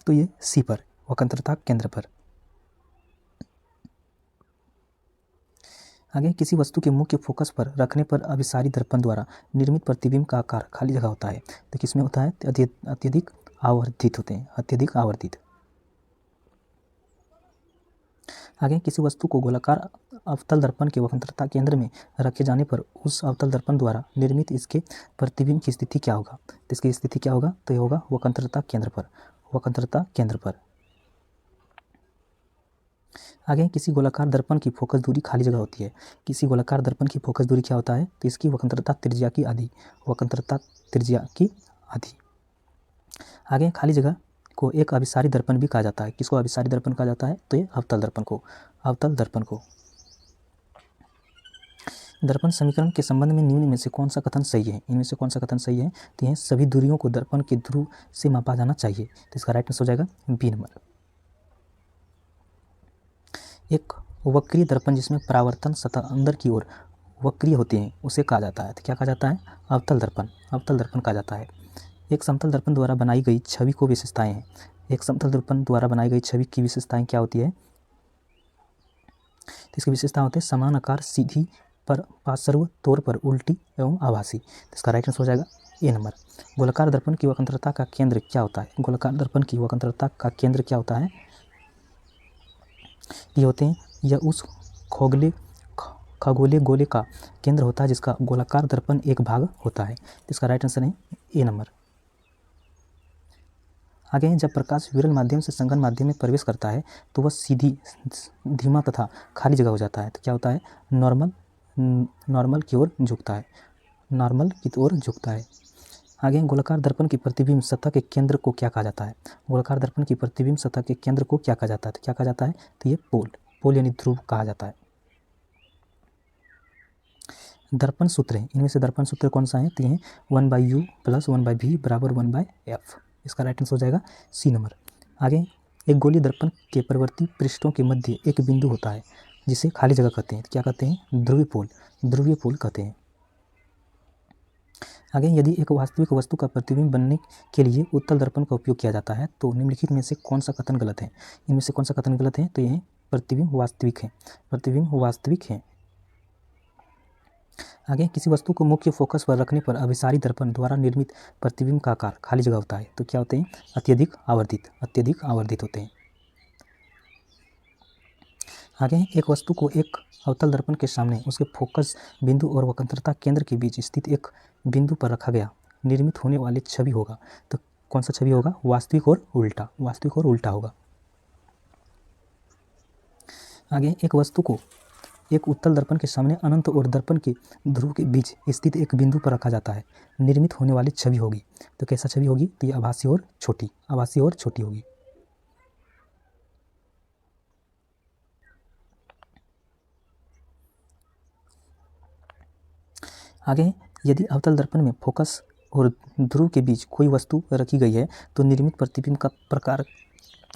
तो ये C पर, वक्रता केंद्र पर। आगे, किसी वस्तु के मुख्य फोकस पर रखने पर अभिसारी दर्पण द्वारा निर्मित प्रतिबिंब का आकार खाली जगह होता है, तो किसमें होता है? तो अत्यधिक आवर्धित होते हैं, अत्यधिक आवर्धित। आगे, किसी वस्तु को गोलाकार अवतल दर्पण के वक्रता केंद्र में रखे जाने पर उस अवतल दर्पण द्वारा निर्मित इसके प्रतिबिंब की स्थिति क्या होगा? तो इसकी स्थिति क्या होगा? तो ये होगा वक्रता केंद्र पर। आगे, किसी गोलाकार दर्पण की फोकस दूरी खाली जगह होती है। किसी गोलाकार दर्पण की फोकस दूरी क्या होता है? तो इसकी वक्रता त्रिज्या की आधी। आगे, खाली जगह को एक अभिसारी दर्पण भी कहा जाता है। किसको अभिसारी दर्पण कहा जाता है? तो ये अवतल दर्पण को। दर्पण समीकरण के संबंध में निम्न में से कौन सा कथन सही है? इनमें से कौन सा कथन सही है? तो ये सभी दूरियों को दर्पण के ध्रुव से मापा जाना चाहिए, तो इसका राइट आंसर हो जाएगा बी नंबर। एक वक्रीय दर्पण जिसमें परावर्तन सतह अंदर की ओर वक्रीय होते हैं उसे कहा जाता है, तो क्या कहा जाता है? अवतल दर्पण कहा जाता है। एक समतल दर्पण द्वारा बनाई गई छवि को विशेषताएं हैं। एक समतल दर्पण द्वारा बनाई गई छवि की विशेषताएं क्या होती है? तो इसकी विशेषता होती है समान आकार, सीधी पर पार्श्व तौर पर उल्टी एवं आभासी। तो इसका राइट आंसर हो जाएगा ए नंबर। गोलाकार दर्पण की वक्रता का केंद्र क्या होता है? गोलाकार दर्पण की वक्रता का केंद्र क्या होता है? ये होते हैं, यह उस खगोलीय गोले का केंद्र होता है जिसका गोलाकार दर्पण एक भाग होता है। इसका राइट आंसर है ए नंबर। आगे, जब प्रकाश विरल माध्यम से संघन माध्यम में प्रवेश करता है तो वह धीमा तथा खाली जगह हो जाता है, तो क्या होता है? नॉर्मल की ओर झुकता है। आगे, गोलाकार दर्पण की प्रतिबिंब सतह के केंद्र को क्या कहा जाता है? गोलाकार दर्पण की प्रतिबिंब सतह के केंद्र को क्या कहा जाता है? तो क्या कहा जाता है? तो ये पोल यानी ध्रुव कहा जाता है। दर्पण सूत्र है, इनमें से दर्पण सूत्र कौन सा है? तो ये 1/u + 1/v = 1/f। इसका राइट आंसर हो जाएगा सी नंबर। आगे, एक गोलीय दर्पण के परिवर्ती पृष्ठों के मध्य एक बिंदु होता है जिसे खाली जगह कहते हैं, तो क्या कहते हैं? ध्रुवीय पोल कहते हैं। आगे, यदि एक वास्तविक वस्तु का प्रतिबिंब बनने के लिए उत्तल दर्पण का उपयोग किया जाता है तो निम्नलिखित में से कौन सा कथन गलत है? इनमें से कौन सा कथन गलत है? तो यह प्रतिबिंब वास्तविक है। आगे, किसी वस्तु को मुख्य फोकस पर रखने पर अभिसारी दर्पण द्वारा निर्मित प्रतिबिंब का आकार खाली जगह होता है, तो क्या होते हैं? अत्यधिक आवर्धित होते हैं। आगे, एक वस्तु को एक अवतल दर्पण के सामने उसके फोकस बिंदु और वक्रता केंद्र के बीच स्थित एक बिंदु पर रखा गया निर्मित होने वाली छवि होगा, तो कौन सा छवि होगा? वास्तविक और उल्टा होगा। आगे, एक वस्तु को एक उत्तल दर्पण के सामने अनंत और दर्पण के ध्रुव के बीच स्थित एक बिंदु पर रखा जाता है, निर्मित होने वाली छवि होगी, तो कैसा छवि होगी? तो ये आभासी और छोटी होगी। आगे, यदि अवतल दर्पण में फोकस और ध्रुव के बीच कोई वस्तु रखी गई है तो निर्मित प्रतिबिंब का प्रकार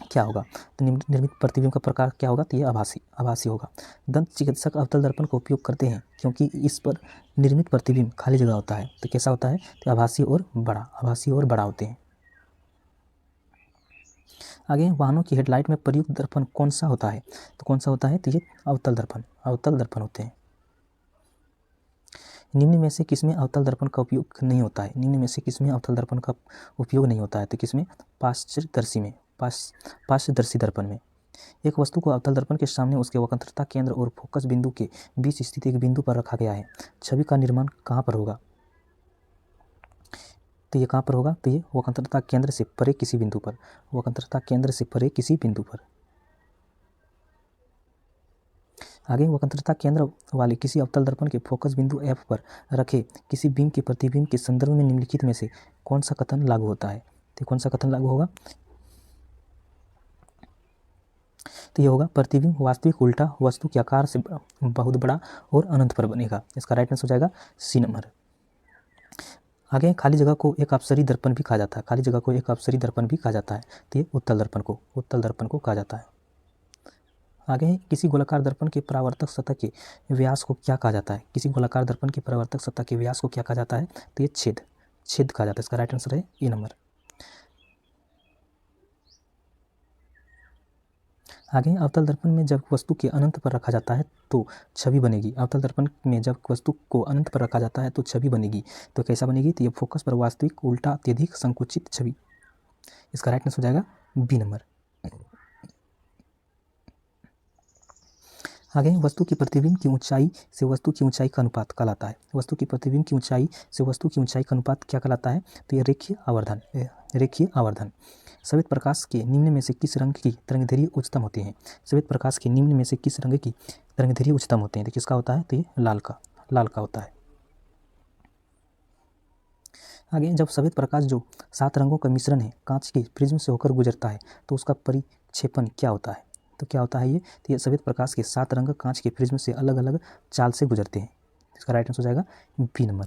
क्या होगा? तो निर्मित प्रतिबिंब का प्रकार क्या होगा? तो ये आभासी होगा। दंत चिकित्सक अवतल दर्पण का उपयोग करते हैं क्योंकि इस पर निर्मित प्रतिबिंब खाली जगह होता है, तो कैसा होता है? तो आभासी और बड़ा होते हैं। आगे वाहनों की हेडलाइट में प्रयुक्त दर्पण कौन सा होता है? तो कौन सा होता है? तो ये अवतल दर्पण होते हैं। निम्न में से किसमें अवतल दर्पण का उपयोग नहीं होता है? निम्न में से किसमें अवतल दर्पण का उपयोग नहीं होता है? तो किसमें? पार्श्वदर्शी दर्पण में। एक वस्तु को अवतल दर्पण के सामने उसके वक्रता केंद्र और फोकस बिंदु के बीच स्थित एक बिंदु पर रखा गया है। छवि का निर्माण कहाँ पर होगा? तो ये कहाँ पर होगा? तो ये वक्रता केंद्र से परे किसी बिंदु पर, वक्रता केंद्र से परे किसी बिंदु पर। आगे वक्रता केंद्र वाले किसी अवतल दर्पण के फोकस बिंदु F पर रखे किसी बीम के प्रतिबिंब के संदर्भ में निम्नलिखित में से कौन सा कथन लागू होता है? तो कौन सा कथन लागू होगा? तो ये होगा प्रतिबिंब वास्तविक उल्टा वस्तु के आकार से बहुत बड़ा और अनंत पर बनेगा। इसका राइट आंसर हो जाएगा सी नंबर। आगे खाली जगह को एक अपसरी दर्पण भी कहा जाता है। खाली जगह को एक अपसरी दर्पण भी कहा जाता है। तो ये उत्तल दर्पण को कहा जाता है। आगे किसी गोलाकार दर्पण के परावर्तक सतह के व्यास को क्या कहा जाता है? किसी गोलाकार दर्पण के परावर्तक सतह के व्यास को क्या कहा जाता है? तो ये छेद कहा जाता है। इसका राइट आंसर है ए नंबर। आगे अवतल दर्पण में जब वस्तु के अनंत पर रखा जाता है तो छवि बनेगी। अवतल दर्पण में जब वस्तु को अनंत पर रखा जाता है तो छवि बनेगी। तो कैसा बनेगी? तो ये फोकस पर वास्तविक उल्टा अत्यधिक संकुचित छवि। इसका राइट आंसर हो जाएगा बी नंबर। आगे वस्तु की प्रतिबिंब की ऊंचाई से वस्तु की ऊंचाई का अनुपात कहलाता है। वस्तु की प्रतिबिंब की ऊंचाई से वस्तु की ऊंचाई का अनुपात क्या कहलाता है? तो ये रेखीय आवर्धन। श्वेत प्रकाश के निम्न में से किस रंग की तरंगदैर्घ्य उच्चतम होती है? श्वेत प्रकाश के निम्न में से किस रंग की तरंगदैर्घ्य उच्चतम होते हैं? तो किसका होता है? तो ये लाल का होता है। आगे जब श्वेत प्रकाश जो 7 रंगों का मिश्रण है कांच के प्रिज्म से होकर गुजरता है तो उसका परिक्षेपण क्या होता है? तो क्या होता है ये? तो ये श्वेत प्रकाश के 7 रंग कांच के प्रिज्म से अलग अलग चाल से गुजरते हैं। इसका राइट आंसर हो जाएगा बी नंबर।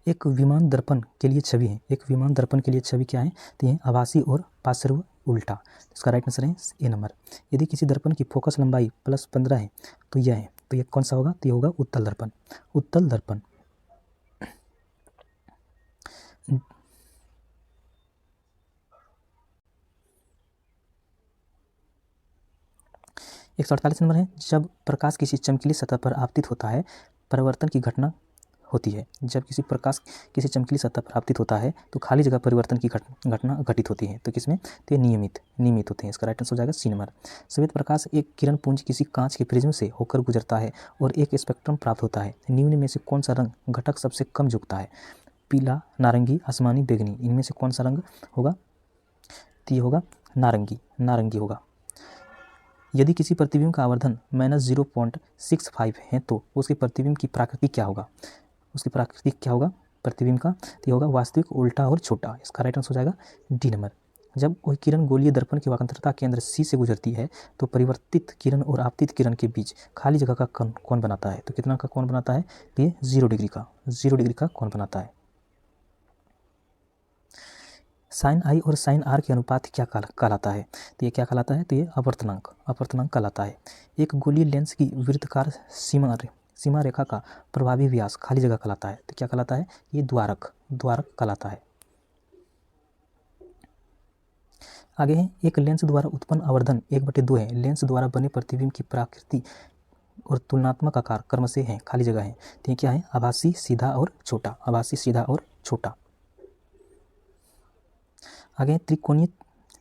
एक विमान दर्पण के लिए छवि है। एक विमान दर्पण के लिए छवि क्या है? तो ये आभासी और पार्श्व उल्टा। इसका राइट आंसर है ए नंबर। यदि किसी दर्पण की फोकस लंबाई +15 है तो यह है, तो ये कौन सा होगा? तो ये होगा उत्तल दर्पण। एक 148 नंबर है, जब प्रकाश किसी चमकीली सतह पर आपतित होता है परिवर्तन की घटना होती है। जब किसी प्रकाश किसी चमकीली सतह पर आपतित होता है तो खाली जगह परिवर्तन की घटना घटित होती है। तो किसमें? तो ये नियमित होते हैं। इसका राइट आंसर हो जाएगा सी नंबर। श्वेत प्रकाश एक किरण पुंज किसी कांच के प्रिज्म से होकर गुजरता है और एक स्पेक्ट्रम प्राप्त होता है। निम्न में से कौन सा रंग घटक सबसे कम झुकता है? पीला, नारंगी, आसमानी, बैंगनी। इनमें से कौन सा रंग होगा? तो ये होगा नारंगी होगा। यदि किसी प्रतिबिंब का आवर्धन -0.65 है तो उसके प्रतिबिंब की प्रकृति क्या होगा? प्रतिबिंब का? तो ये होगा वास्तविक, उल्टा और छोटा। इसका राइट आंसर हो जाएगा डी नंबर। जब कोई किरण गोलीय दर्पण की वक्रता केंद्र C से गुजरती है तो परिवर्तित किरण और आपतित किरण के बीच खाली जगह का कोण बनाता है। तो कितना का कोण बनाता है? तो ये 0 डिग्री का कोण बनाता है। साइन I और साइन R के अनुपात क्या कहलाता है? तो ये क्या कहलाता है? तो ये अपवर्तनांक कहलाता है। एक गोलीय लेंस की वृत्ताकार सीमा रेखा का प्रभावी व्यास खाली जगह कहलाता है। तो क्या कहलाता है? ये द्वारक कहलाता है। आगे है, एक लेंस द्वारा उत्पन्न आवर्धन 1/2 है। लेंस द्वारा बने प्रतिबिंब की प्रकृति और तुलनात्मक आकार क्रमशः है, खाली जगह है। तो ये क्या है? आभासी, सीधा और छोटा। आगे त्रिकोणीय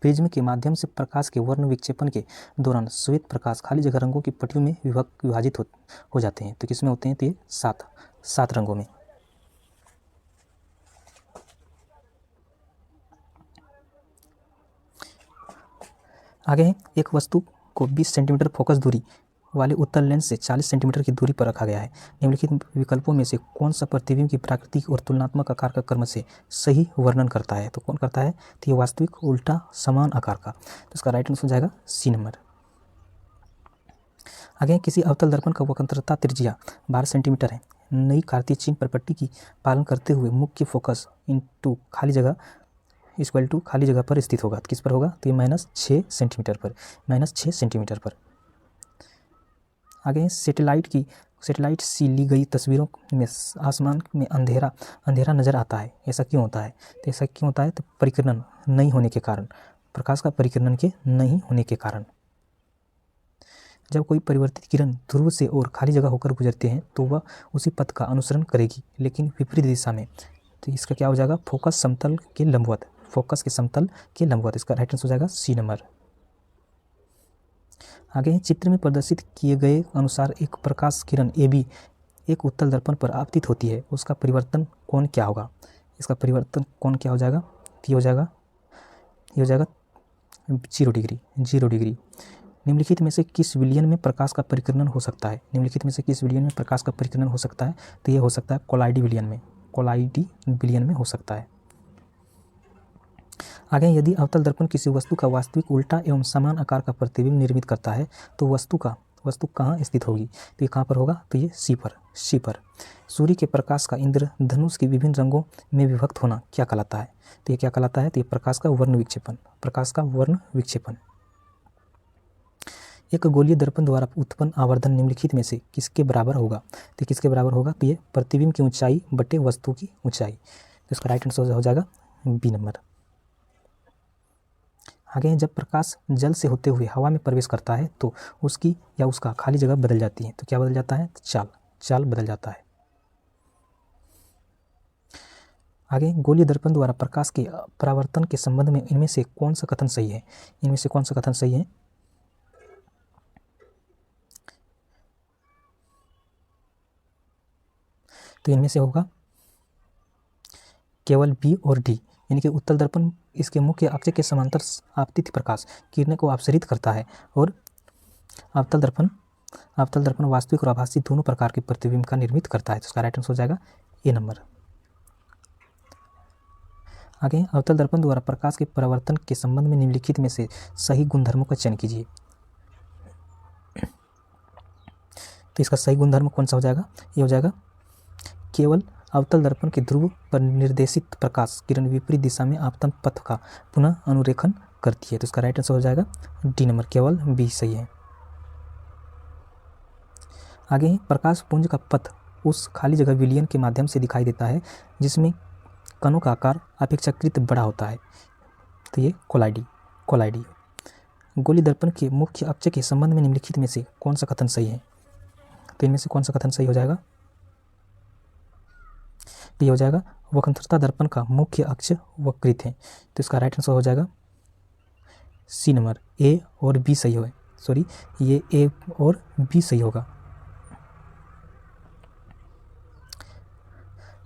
प्रिज्म के माध्यम से प्रकाश के वर्ण विक्षेपण के दौरान श्वेत प्रकाश खाली जगह रंगों की पट्टियों में विभाजित हो जाते हैं। तो किसमें होते हैं? तो ये 7 रंगों में। आगे है, एक वस्तु को 20 सेंटीमीटर फोकस दूरी वाले उत्तल लेंस से 40 सेंटीमीटर की दूरी पर रखा गया है। निम्नलिखित विकल्पों में से कौन सा प्रतिबिंब की प्राकृतिक और तुलनात्मक आकार का क्रम से सही वर्णन करता है? तो कौन करता है? तो ये वास्तविक, उल्टा, समान आकार का। तो इसका राइट आंसर हो जाएगा सी नंबर। आगे किसी अवतल दर्पण का वक्रता त्रिज्या 12 सेंटीमीटर है। नई कार्तीय चिन्ह पर पट्टी की पालन करते हुए मुख्य फोकस इंटू खाली जगह इक्वल टू खाली जगह पर स्थित होगा। तो किस पर होगा? तो ये -6 सेंटीमीटर पर। आगे सैटेलाइट की सैटेलाइट से ली गई तस्वीरों में आसमान में अंधेरा अंधेरा नज़र आता है। ऐसा क्यों होता है? तो ऐसा क्यों होता है? तो परिकिरण नहीं होने के कारण, प्रकाश का परिकिरण के नहीं होने के कारण। जब कोई परिवर्तित किरण ध्रुव से और खाली जगह होकर गुजरते हैं तो वह उसी पथ का अनुसरण करेगी, लेकिन विपरीत दिशा में। तो इसका क्या हो जाएगा? फोकस समतल के लंबवत, फोकस के समतल के लंबवत। इसका राइट आंसर हो जाएगा सी नंबर। आगे चित्र में प्रदर्शित किए गए अनुसार एक प्रकाश किरण AB एक उत्तल दर्पण पर आपतित होती है, उसका परिवर्तन कोण क्या होगा? इसका परिवर्तन कोण क्या हो जाएगा? ये हो जाएगा 0 डिग्री। 0 डिग्री। निम्नलिखित में से किस विलयन में प्रकाश का परिकर्णन हो सकता है? निम्नलिखित में से किस विलयन में प्रकाश का परिकर्णन हो सकता है? तो ये हो सकता है कोलाइडी विलयन में, कोलाइडी विलयन में हो सकता है। आगे यदि अवतल दर्पण किसी वस्तु का वास्तविक उल्टा एवं समान आकार का प्रतिबिंब निर्मित करता है तो वस्तु कहाँ स्थित होगी? तो ये कहाँ पर होगा? तो ये सी पर। सूर्य के प्रकाश का इंद्रधनुष के विभिन्न रंगों में विभक्त होना क्या कहलाता है? तो ये क्या कहलाता है? तो ये प्रकाश का वर्ण विक्षेपण, प्रकाश का वर्ण विक्षेपण। एक गोलीय दर्पण द्वारा उत्पन्न आवर्धन निम्नलिखित में से किसके बराबर होगा? तो किसके बराबर होगा? तो ये प्रतिबिंब की ऊंचाई बटे वस्तु की ऊंचाई। तो इसका राइट आंसर हो जाएगा बी नंबर। आगे जब प्रकाश जल से होते हुए हवा में प्रवेश करता है तो उसकी या उसका खाली जगह बदल जाती है। तो क्या बदल जाता है? तो चाल बदल जाता है। आगे गोलीय दर्पण द्वारा प्रकाश के परावर्तन के संबंध में इनमें से कौन सा कथन सही है? इनमें से कौन सा कथन सही है? तो इनमें से होगा केवल बी और डी, यानी कि उत्तल दर्पण इसके मुख्य अक्ष के समांतर आपतित प्रकाश किरणें को अपसरित करता है और अवतल दर्पण वास्तविक और आभासी दोनों प्रकार के प्रतिबिंब का निर्मित करता है। तो इसका राइट आंसर हो जाएगा ए नंबर। आगे अवतल दर्पण द्वारा प्रकाश के परावर्तन के संबंध में निम्नलिखित में से सही गुणधर्मों का चयन कीजिए। तो इसका सही गुणधर्म कौन सा हो जाएगा? ये हो जाएगा केवल अवतल दर्पण के ध्रुव पर निर्देशित प्रकाश किरण विपरीत दिशा में आपतन पथ का पुनः अनुरेखन करती है। तो इसका राइट आंसर हो जाएगा डी नंबर, केवल बी सही है। आगे प्रकाश पुंज का पथ उस खाली जगह विलयन के माध्यम से दिखाई देता है जिसमें कणों का आकार अपेक्षाकृत बड़ा होता है। तो ये कोलाइडी। गोलीय दर्पण के मुख्य अक्ष के संबंध में निम्नलिखित में से कौन सा कथन सही है? तो इनमें से कौन सा कथन सही हो जाएगा? ये हो जाएगा वक्रता दर्पण का मुख्य अक्ष वक्रित है। तो इसका राइट आंसर हो जाएगा सी नंबर, ए और बी सही हो, सॉरी ये ए और बी सही होगा।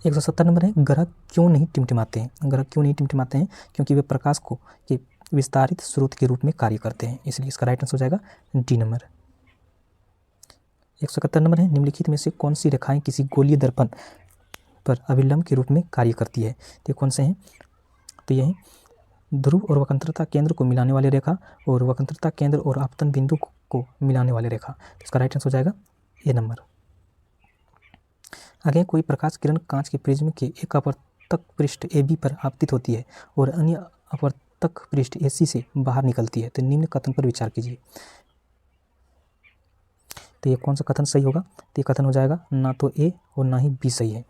170 नंबर है ग्रह क्यों नहीं टिमटिमाते हैं? ग्रह क्यों नहीं टिमटिमाते हैं? क्योंकि वे प्रकाश को के विस्तारित स्रोत के रूप में कार्य करते हैं, इसलिए इसका राइट आंसर हो जाएगा डी नंबर। 171 नंबर है निम्नलिखित में से कौन सी रेखाएं किसी गोलीय दर्पण पर अभिलंब के रूप में कार्य करती है? तो कौन से हैं? तो ये हैं ध्रुव और वक्रता केंद्र को मिलाने वाली रेखा और वक्रता केंद्र और आपतन बिंदु को मिलाने वाली रेखा। तो इसका राइट आंसर हो जाएगा ए नंबर। आगे कोई प्रकाश किरण कांच के प्रिज्म के एक अपवर्तक पृष्ठ AB पर आपतित होती है और अन्य अपवर्तक पृष्ठ AC से बाहर निकलती है, तो निम्न कथन पर विचार कीजिए। तो ये कौन सा कथन सही होगा? तो ये कथन हो जाएगा ना तो ए और ना ही बी सही है।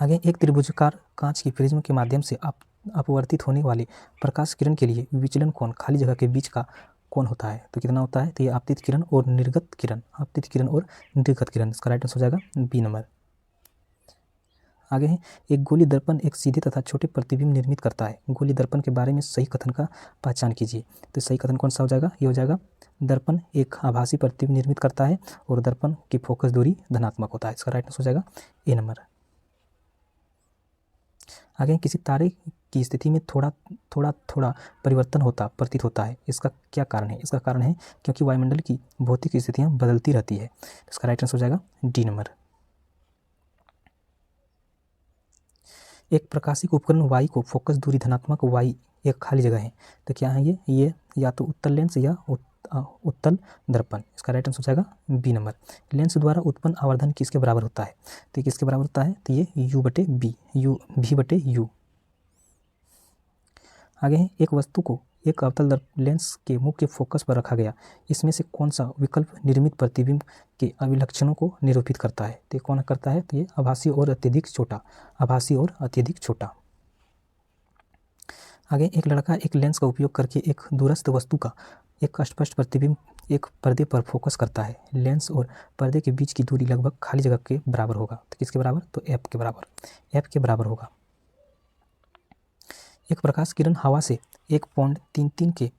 आगे एक त्रिभुजाकार कांच की प्रिज्म के माध्यम से अपवर्तित होने वाले प्रकाश किरण के लिए विचलन कोण खाली जगह के बीच का कोण होता है। तो कितना होता है? तो ये आपतित किरण और निर्गत किरण, आपतित किरण और निर्गत किरण। इसका राइट आंसर हो जाएगा बी नंबर। आगे है एक गोलीय दर्पण एक सीधे तथा छोटे प्रतिबिंब निर्मित करता है। गोलीय दर्पण के बारे में सही कथन का पहचान कीजिए। तो सही कथन कौन सा हो जाएगा? ये हो जाएगा दर्पण एक आभासी प्रतिबिंब निर्मित करता है और दर्पण की फोकस दूरी धनात्मक होता है। इसका राइट आंसर हो जाएगा ए नंबर। आगे किसी तारे की स्थिति में थोड़ा परिवर्तन प्रतीत होता है, इसका क्या कारण है? इसका कारण है क्योंकि वायुमंडल की भौतिक स्थितियां बदलती रहती है। इसका राइट आंसर हो जाएगा डी नंबर। एक प्रकाशिक उपकरण वाई को फोकस दूरी धनात्मक वाई एक खाली जगह है, तो क्या है ये या तो उत्तल लेंस या उत्तल दर्पण। इसका राइट आंसर हो जाएगा बी नंबर। लेंस द्वारा उत्पन्न आवर्धन किसके बराबर होता है? तो किसके बराबर होता है? तो ये u/b, v/u। आगे है, एक वस्तु को एक अवतल लेंस के मुख्य फोकस पर रखा गया, इसमें से कौन सा विकल्प निर्मित प्रतिबिंब के अभिलक्षणों को निरूपित करता है? तो ये कौन करता है? तो ये आभासी और अत्यधिक छोटा, आभासी और अत्यधिक छोटा। आगे, एक लड़का एक लेंस का उपयोग करके एक दूरस्थ वस्तु का एक स्पष्ट प्रतिबिंब एक पर्दे पर फोकस करता है। लेंस और पर्दे के बीच की दूरी लगभग खाली जगह के बराबर होगा। तो किसके बराबर? तो एफ के बराबर, एफ के बराबर होगा। एक प्रकाश किरण हवा से 1.33 के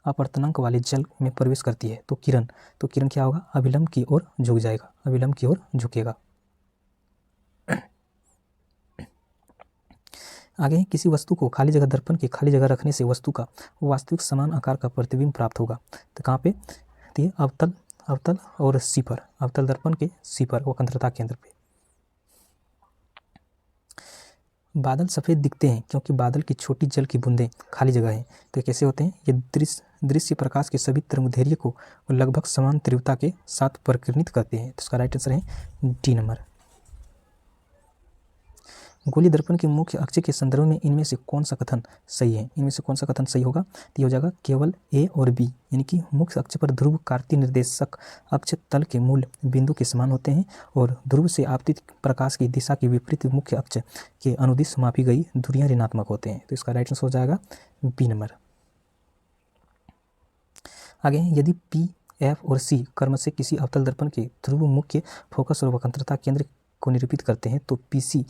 अपवर्तनांक वाले जल में प्रवेश करती है तो किरण क्या होगा? अभिलंब की ओर झुक जाएगा, अभिलंब की ओर झुकेगा। आगे, किसी वस्तु को खाली जगह दर्पण के खाली जगह रखने से वस्तु का वास्तविक समान आकार का प्रतिबिंब प्राप्त होगा। तो कहाँ पे? तो ये अवतल और सी पर, अवतल दर्पण के सी पर, वक्रता केंद्र पे। बादल सफ़ेद दिखते हैं क्योंकि बादल की छोटी जल की बूंदें खाली जगह हैं। तो कैसे होते हैं? ये दृश्य प्रकाश के सभी तरंगदैर्घ्य को लगभग समान तीव्रता के साथ परिवर्तित करते हैं। तो इसका राइट आंसर है डी नंबर। गोलीय दर्पण के मुख्य अक्ष के संदर्भ में इनमें से कौन सा कथन सही है? इनमें से कौन सा कथन सही होगा? तो ये हो जाएगा केवल ए और बी, यानी कि मुख्य अक्ष पर ध्रुव कार्तीय निर्देशक अक्ष तल के मूल बिंदु के समान होते हैं और ध्रुव से आपतित प्रकाश की दिशा के विपरीत मुख्य अक्ष के अनुदिश मापी गई दूरियां ऋणात्मक होते हैं। तो इसका राइट आंसर हो जाएगा बी नंबर। आगे, यदि पी, एफ और सी क्रम से किसी अवतल दर्पण के ध्रुव मुख्य फोकस और वक्रता केंद्र को निरूपित करते हैं तो पी सी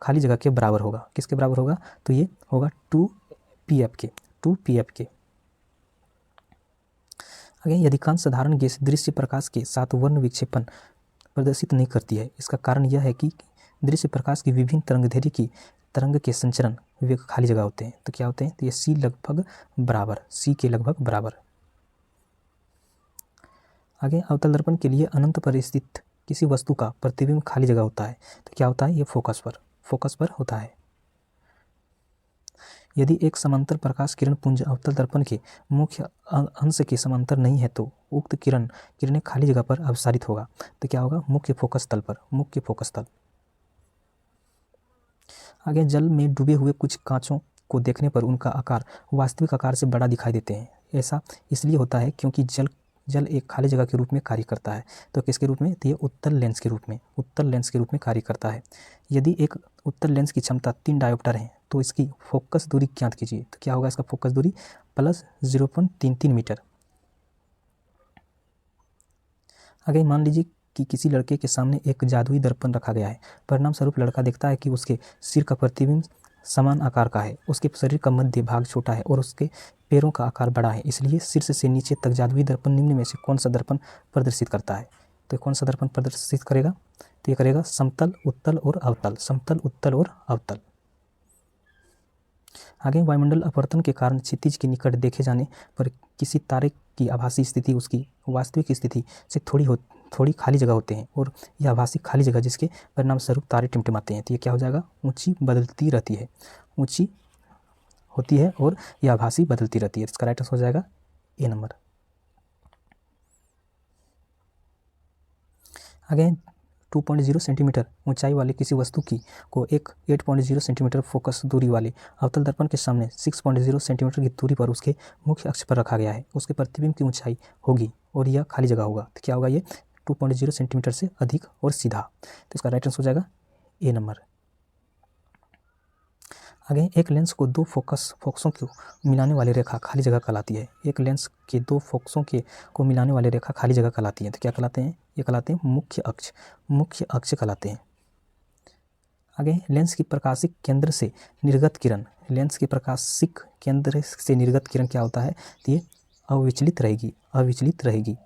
खाली जगह के बराबर होगा। किसके बराबर होगा? तो ये होगा 2pf के, 2pf के। आगे, अधिकांश साधारण गैस दृश्य प्रकाश के साथ वर्ण विक्षेपण प्रदर्शित नहीं करती है। इसका कारण यह है कि दृश्य प्रकाश की विभिन्न तरंगदैर्घ्य की तरंग के संचरण वे खाली जगह होते हैं। तो क्या होते हैं? तो ये सी लगभग बराबर, सी के लगभग बराबर। आगे, अवतल दर्पण के लिए अनंत पर स्थित किसी वस्तु का प्रतिबिंब खाली जगह होता है। तो क्या होता है? ये फोकस पर होता है। यदि एक समांतर प्रकाश किरण पुंज अवतल दर्पण के मुख्य अंश के समांतर नहीं है तो उक्त किरणें खाली जगह पर अपसारित होगा। तो क्या होगा? मुख्य फोकस तल पर, मुख्य फोकस तल। आगे, जल में डूबे हुए कुछ कांचों को देखने पर उनका आकार वास्तविक आकार से बड़ा दिखाई देते हैं। ऐसा इसलिए होता है क्योंकि जल एक खाली जगह के रूप में कार्य करता है। तो किसके रूप में? तो ये उत्तल लेंस के रूप में कार्य करता है। यदि एक उत्तल लेंस की क्षमता 3 डायोप्टर है तो इसकी फोकस दूरी ज्ञात कीजिए। तो क्या होगा इसका फोकस दूरी? Plus 0.33 metre. आगे, मान लीजिए कि किसी लड़के के सामने एक जादुई दर्पण रखा गया है। परिणाम स्वरूप लड़का देखता है कि उसके सिर का प्रतिबिंब समान आकार का है, उसके शरीर का मध्य भाग छोटा है और उसके पैरों का आकार बड़ा है। इसलिए शीर्ष से नीचे तक जादुई दर्पण निम्न में से कौन सा दर्पण प्रदर्शित करता है? तो कौन सा दर्पण प्रदर्शित करेगा? तो ये करेगा समतल, उत्तल और अवतल, समतल, उत्तल और अवतल। आगे, वायुमंडल अपवर्तन के कारण क्षितिज के निकट देखे जाने पर किसी तारे की आभासी स्थिति उसकी वास्तविक स्थिति से थोड़ी खाली जगह होते हैं और यह आभासी खाली जगह जिसके परिणाम स्वरूप तारे टिमटिमाते हैं। तो ये क्या हो जाएगा? ऊंची बदलती रहती है, ऊंची होती है और यह आभासी बदलती रहती है। इसका राइट आंसर हो जाएगा ए नंबर। आगे, 2.0 सेंटीमीटर ऊंचाई वाले किसी वस्तु को एक 8.0 सेंटीमीटर फोकस दूरी वाले अवतल दर्पण के सामने 6.0 सेंटीमीटर की दूरी पर उसके मुख्य अक्ष पर रखा गया है। उसके प्रतिबिंब की ऊंचाई होगी और यह खाली जगह होगा। तो क्या होगा? ये 2.0 सेंटीमीटर से अधिक और सीधा। तो इसका राइट आंसर हो जाएगा ए नंबर। आगे, एक लेंस को दो फोकसों को मिलाने वाली रेखा खाली जगह कहलाती है। एक लेंस के दो फोकसों को मिलाने वाली रेखा खाली जगह कहलाती है। तो क्या कहलाते हैं? ये कहलाते हैं मुख्य अक्ष कहलाते हैं। आगे, लेंस की प्रकाशिक केंद्र से निर्गत किरण, लेंस के प्रकाशिक केंद्र से निर्गत किरण क्या होता है? तो ये अविचलित रहेगी।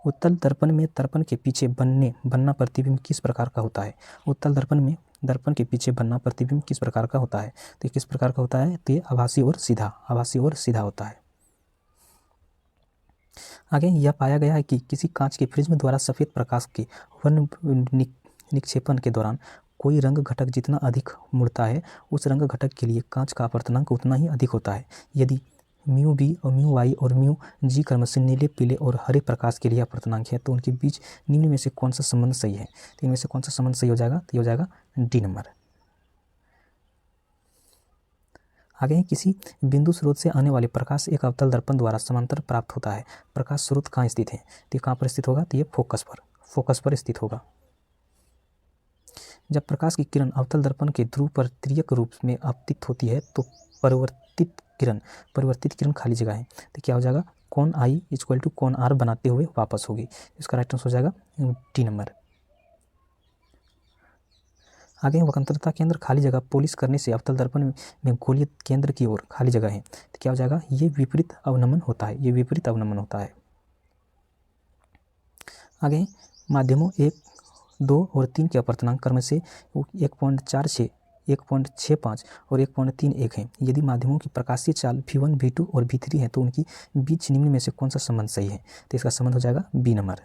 उत्तल दर्पण में दर्पण के पीछे बनना प्रतिबिंब किस प्रकार का होता है? उत्तल दर्पण में दर्पण के पीछे बनना प्रतिबिंब किस प्रकार का होता है? तो किस प्रकार का होता है? तो ये आभासी और सीधा होता है। आगे, यह पाया गया है कि किसी कांच के प्रिज्म द्वारा सफ़ेद प्रकाश के वर्ण निक्षेपण के दौरान कोई रंग घटक जितना अधिक मुड़ता है उस रंग घटक के लिए कांच का अपवर्तनांक उतना ही अधिक होता है। यदि म्यू बी और म्यू वाई और म्यू जी क्रमशः नीले, पीले और हरे प्रकाश के लिए अपवर्तनांक है तो उनके बीच निम्न में से कौन सा संबंध सही है? तो इनमें से कौन सा संबंध सही हो जाएगा? तो ये हो जाएगा डी नंबर। आगे किसी बिंदु स्रोत से आने वाले प्रकाश एक अवतल दर्पण द्वारा समांतर प्राप्त होता है। प्रकाश स्रोत कहाँ स्थित है? तो कहाँ पर स्थित होगा? तो ये फोकस पर स्थित होगा। जब प्रकाश की किरण अवतल दर्पण के ध्रुव पर तिर्यक रूप में आपतित होती है तो परिवर्तित किरण खाली जगह है, तो क्या हो जाएगा? कोण I = कोण R बनाते हुए वापस होगी। इसका राइट आंसर हो जाएगा डी नंबर। आगे वक्रता केंद्र खाली जगह पोलिश करने से अवतल दर्पण में गोलीय केंद्र की ओर खाली जगह है, तो क्या हो जाएगा? ये विपरीत अवनमन होता है। आगे माध्यमों 1, 2 और 3 के अपवर्तनांक क्रमशः 1.46, 1.65 और 1.31 हैं। यदि माध्यमों की प्रकाशीय चाल V1, V2 और V3 है तो उनकी बीच निम्न में से कौन सा संबंध सही है? तो इसका संबंध हो जाएगा बी नंबर।